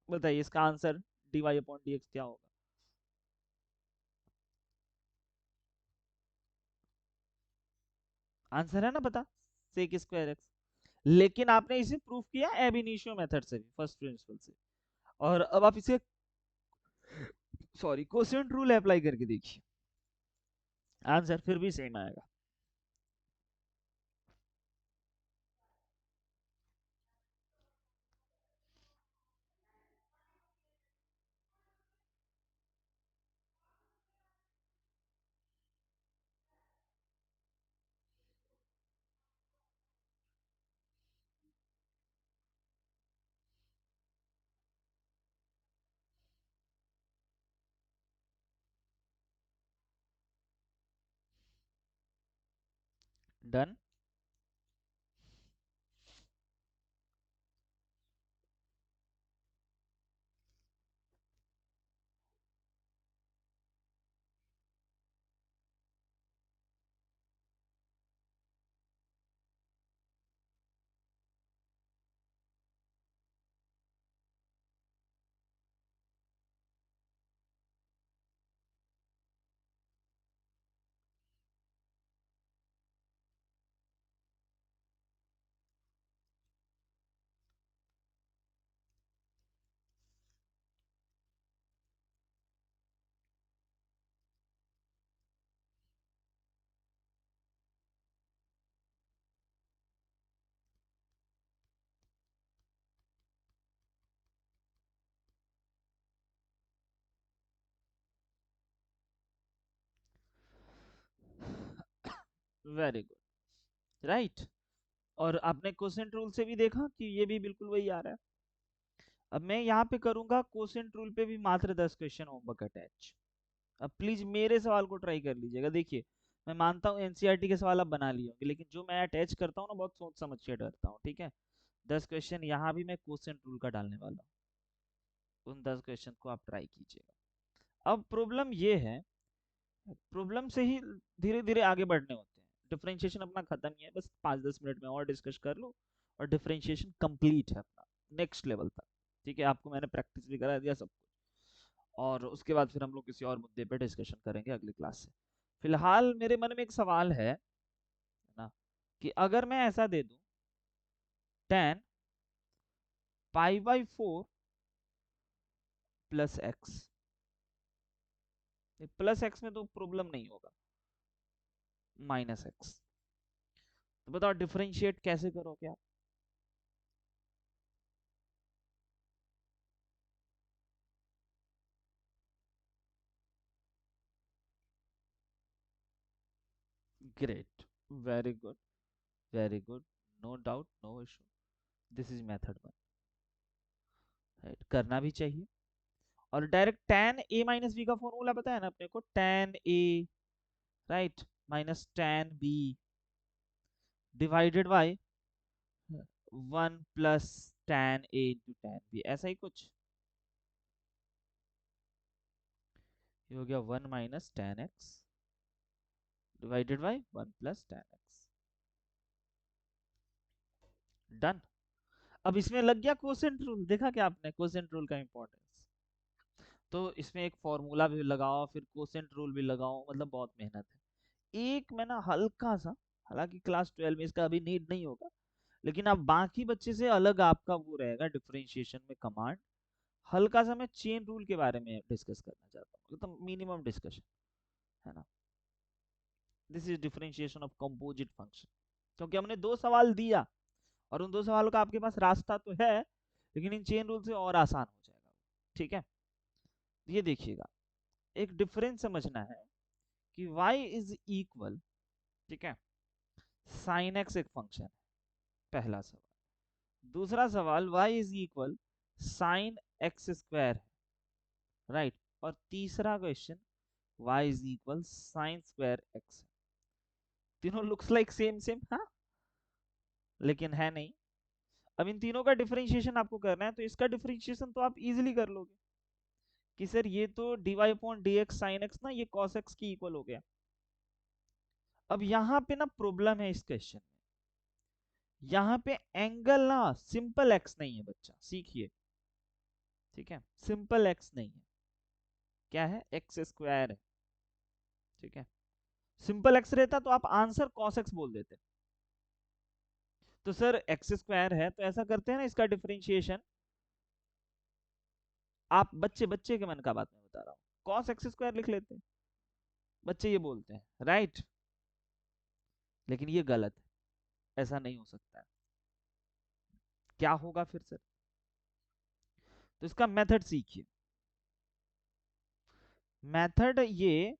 बताइए इसका आंसर dy अपॉन dx क्या होगा। आंसर है ना पता, sec स्क्वायर एक्स। लेकिन आपने इसे प्रूफ किया एब इनिशियो मेथड से भी, फर्स्ट प्रिंसिपल से, और अब आप इसे सॉरी कोसेंट रूल अप्लाई करके देखिए, आंसर फिर भी सेम आएगा। डन। Very good, right. और आपने कोसेंट रूल से भी देखा कि ये भी बिल्कुल वही आ रहा है। अब मैं यहाँ पे करूंगा कोसेंट रूल पे भी मात्र 10 क्वेश्चन होमवर्क अटैच। अब प्लीज मेरे सवाल को ट्राई कर लीजिएगा, देखिए मैं मानता हूँ एनसीईआरटी के सवाल आप बना लिए होंगे, लेकिन जो मैं अटैच करता हूँ ना बहुत सोच समझ के करता हूँ, ठीक है। 10 क्वेश्चन यहाँ भी मैं क्वोशंट रूल का डालने वाला हूँ, उन 10 क्वेश्चन को आप ट्राई कीजिएगा। अब प्रॉब्लम ये है, प्रॉब्लम से ही धीरे धीरे आगे बढ़ने होते हैं। डिफरेंशिएशन अपना खत्म ही है, बस 5-10 मिनट में और डिस्कस कर लो और डिफरेंशिएशन कंप्लीट है अपना नेक्स्ट लेवल तक। ठीक है, आपको मैंने प्रैक्टिस भी करा दिया सब कुछ, और उसके बाद फिर हम लोग किसी और मुद्दे पे डिस्कशन करेंगे अगली क्लास से। फिलहाल मेरे मन में एक सवाल है ना, कि अगर मैं ऐसा दे दूं 10 pi by 4 plus x, plus x में तो प्रॉब्लम नहीं होगा, माइनस एक्स, तो बताओ डिफरेंशिएट कैसे करोगे आप? Great, very good, very good, no doubt, no issue, this is method one, right, करना भी चाहिए। और direct tan a minus b का फॉर्मूला पता है ना अपने को, tan a, राइट, minus tan b divided by 1 plus tan a into tan b, ऐसा ही कुछ। ये हो गया 1 minus tan x divided by 1 plus tan x, done. अब इसमें लग गया क्वोशंट रूल, देखा क्या आपने क्वोशंट रूल का इंपॉर्टेंस? तो इसमें एक फॉर्मूला भी लगाओ, फिर क्वोशंट रूल भी लगाओ, मतलब बहुत मेहनत है। एक मैं ना हल्का सा, हालांकि क्लास 12 में इसका अभी नीड नहीं होगा, लेकिन अब बाकी बच्चे से अलग आपका वो रहेगा डिफरेंशिएशन में कमांड, हल्का सा मैं चेन रूल के बारे में डिस्कस करना चाहता हूँ, एकदम मिनिमम डिस्कशन, है ना। This is differentiation of composite function, क्योंकि हमने 2 सवाल दिया और उन 2 सवालों का आपके पास रास्ता तो है, लेकिन इन चेन रूल से और आसान हो जाएगा। ठीक है, ये देखिएगा, एक डिफरेंस समझना है कि y इज इक्वल, ठीक है, साइन एक्स एक फंक्शन है, पहला सवाल। दूसरा सवाल y is equal sine x square है, राइट, और तीसरा question y is equal sign square x. तीनों लुक्स लाइक सेम सेम, हाँ, लेकिन है नहीं। अब इन तीनों का डिफरेंशिएशन आपको करना है, तो इसका डिफरेंशिएशन तो आप इजीली कर लोगे कि सर ये तो dy upon D x sine x ना, ये cos x की इक्वल हो गया। अब यहाँ पे ना प्रॉब्लम है इस क्वेश्चन में, यहाँ पे एंगल ना सिंपल एक्स नहीं है बच्चा, सीखिए, ठीक है, सिंपल एक्स नहीं है, क्या है, एक्स स्क्वायर है, ठीक है। सिंपल एक्स रहता तो आप आंसर cos x बोल देते, तो सर एक्स स्क्वायर है, तो ऐसा करते हैं ना, इसका डिफरेंशिएशन, आप बच्चे बच्चे के मन का बात मैं बता रहा हूँ, cos x स्क्वायर लिख लेते हैं, बच्चे ये बोलते हैं, राइट, लेकिन ये गलत है, ऐसा नहीं हो सकता है। क्या होगा फिर सर? तो इसका मेथड सीखिए। मेथड ये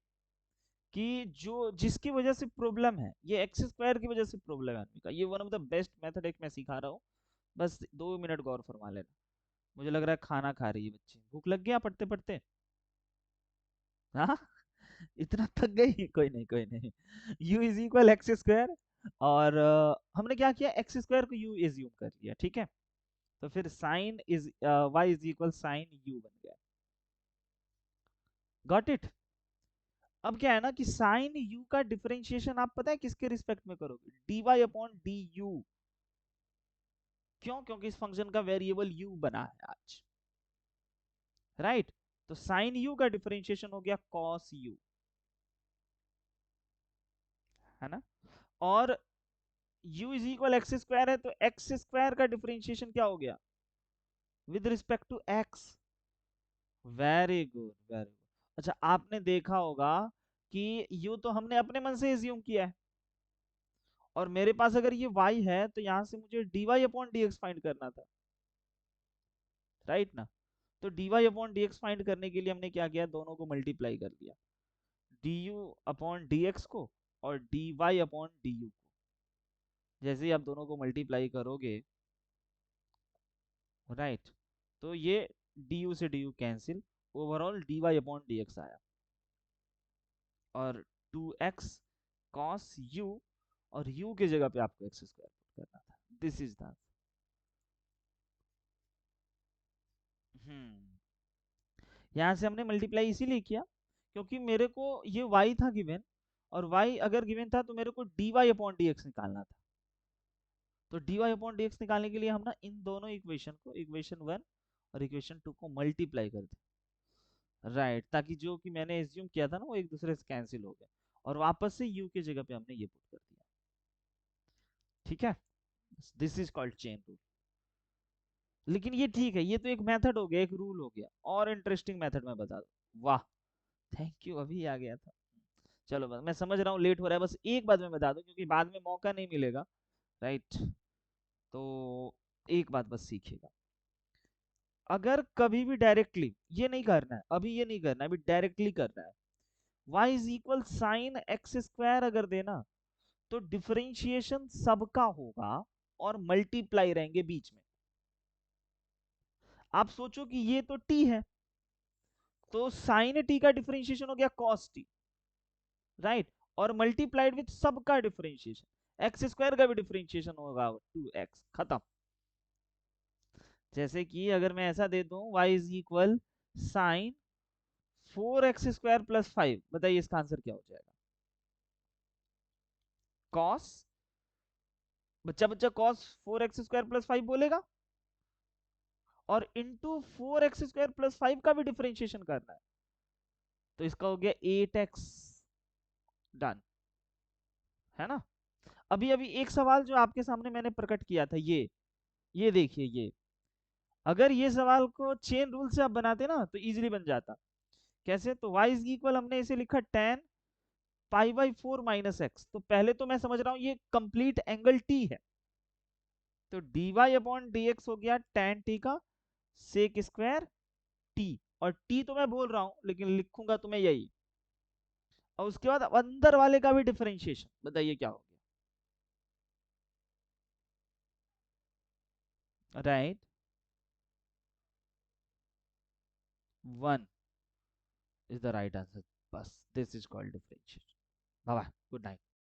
कि जो जिसकी वजह से प्रॉब्लम है, ये एक्स स्क्वायर की वजह से प्रॉब्लम है आदमी का, ये one of the best method एक मैं सिखा रहा हूँ, बस 2 मिनट गौर फरमा लेना। मुझे लग रहा है खाना खा रही है बच्ची, भूख लग गया पढ़ते पढ़ते, हाँ, इतना थक गई, कोई नहीं कोई नहीं। u is equal x square, और हमने क्या किया, एक्स स्क्वायर को u एज्यूम कर लिया, ठीक है, तो फिर sine is y is equal sine u बन गया, गॉट इट। अब क्या है ना कि साइन u का डिफरेंशिएशन आप पता है किसके रिस्पेक्ट में करोगे, dy अपॉन डी यू। क्यों? क्योंकि इस फंक्शन का वेरिएबल u बना है आज, राइट, तो साइन u का डिफरेंशिएशन हो गया cos u, है ना। और u is equal x square है, तो एक्स स्क्वायर का डिफरेंशिएशन क्या हो गया, with respect to x। Very good, very good. अच्छा, आपने देखा होगा कि u तो हमने अपने मन से एज्यूम किया है, और मेरे पास अगर ये y है, तो यहां से मुझे dy अपॉन dx फाइंड करना था, राइट ना। तो dy अपॉन dx फाइंड करने के लिए हमने क्या किया, दोनों को मल्टीप्लाई कर दिया, du अपॉन dx को और dy अपॉन du को। जैसे ही आप दोनों को मल्टीप्लाई करोगे, राइट, तो ये du से du cancel, overall dy upon dx आया, और 2x cos u, और u की जगह पे आपको एक्स स्क्वायर पुट करना था, दिस इज द, यहाँ से हमने मल्टीप्लाई इसीलिए किया क्योंकि मेरे को ये y था गिवन, और y अगर गिवन था तो मेरे को dy अपॉन dx निकालना था। तो dy अपॉन dx निकालने के लिए हम ना इन दोनों इक्वेशन को, इक्वेशन 1 और इक्वेशन 2 को मल्टीप्लाई कर दे, राइट, ताकि जो कि मैंने एज्यूम किया था ना वो एक दूसरे से कैंसिल हो गए, और वापस से u की जगह पे हमने ये पुट कर दिया। ठीक है, this is called chain rule. लेकिन ये ठीक है, ये तो एक मेथड हो गया, एक रूल हो गया, और इंटरेस्टिंग मेथड मैं बता दूं। वाह, थैंक यू, अभी आ गया था। चलो बस, मैं समझ रहा हूँ लेट हो रहा है, बस एक बात मैं बता दूं क्योंकि बाद में मौका नहीं मिलेगा, राइट। तो एक बात बस सीखिएगा, अगर कभी भी डायरेक्टली ये नहीं करना है, अभी ये नहीं करना है, अभी डायरेक्टली करना है, y is equal sine x square अगर देना, तो डिफरेंशिएशन सबका होगा और मल्टीप्लाई रहेंगे बीच में। आप सोचो कि ये तो t है, तो साइन टी का डिफरेंशिएशन हो गया कॉस टी, राइट, और मल्टीप्लाइड विथ सबका डिफरेंशिएशन, एक्स स्क्वायर का भी डिफरेंशिएशन होगा 2x, खत्म। जैसे कि अगर मैं ऐसा दे दूं y is equal sine 4x² plus 5, बताइए इसका आंसर क्या हो जाएगा? कॉस, बच्चा बच्चा कॉस 4x² प्लस 5 बोलेगा, और इंटू 4x² प्लस 5 का भी डिफरेंशिएशन करना है, तो इसका हो गया 8x, डन, है ना। अभी अभी एक सवाल जो आपके सामने मैंने प्रकट किया था, ये देखिए, ये अगर ये सवाल को चेन रूल से आप बनाते ना तो इजीली बन जाता। कैसे? तो y इज इक्वल, हमने इसे लिखा tan π/4 माइनस एक्स, तो पहले तो मैं समझ रहा हूं ये कंप्लीट एंगल t है, तो dy अपॉन dx हो गया tan t का सेक स्क्वायर t, और t तो मैं बोल रहा हूं लेकिन लिखूंगा तो मैं यही, और उसके बाद अंदर वाले का भी डिफरेंशिएशन, बताइए क्या हो गया? Right, 1 is the right answer, बस this is called differentiation. Bye, good night.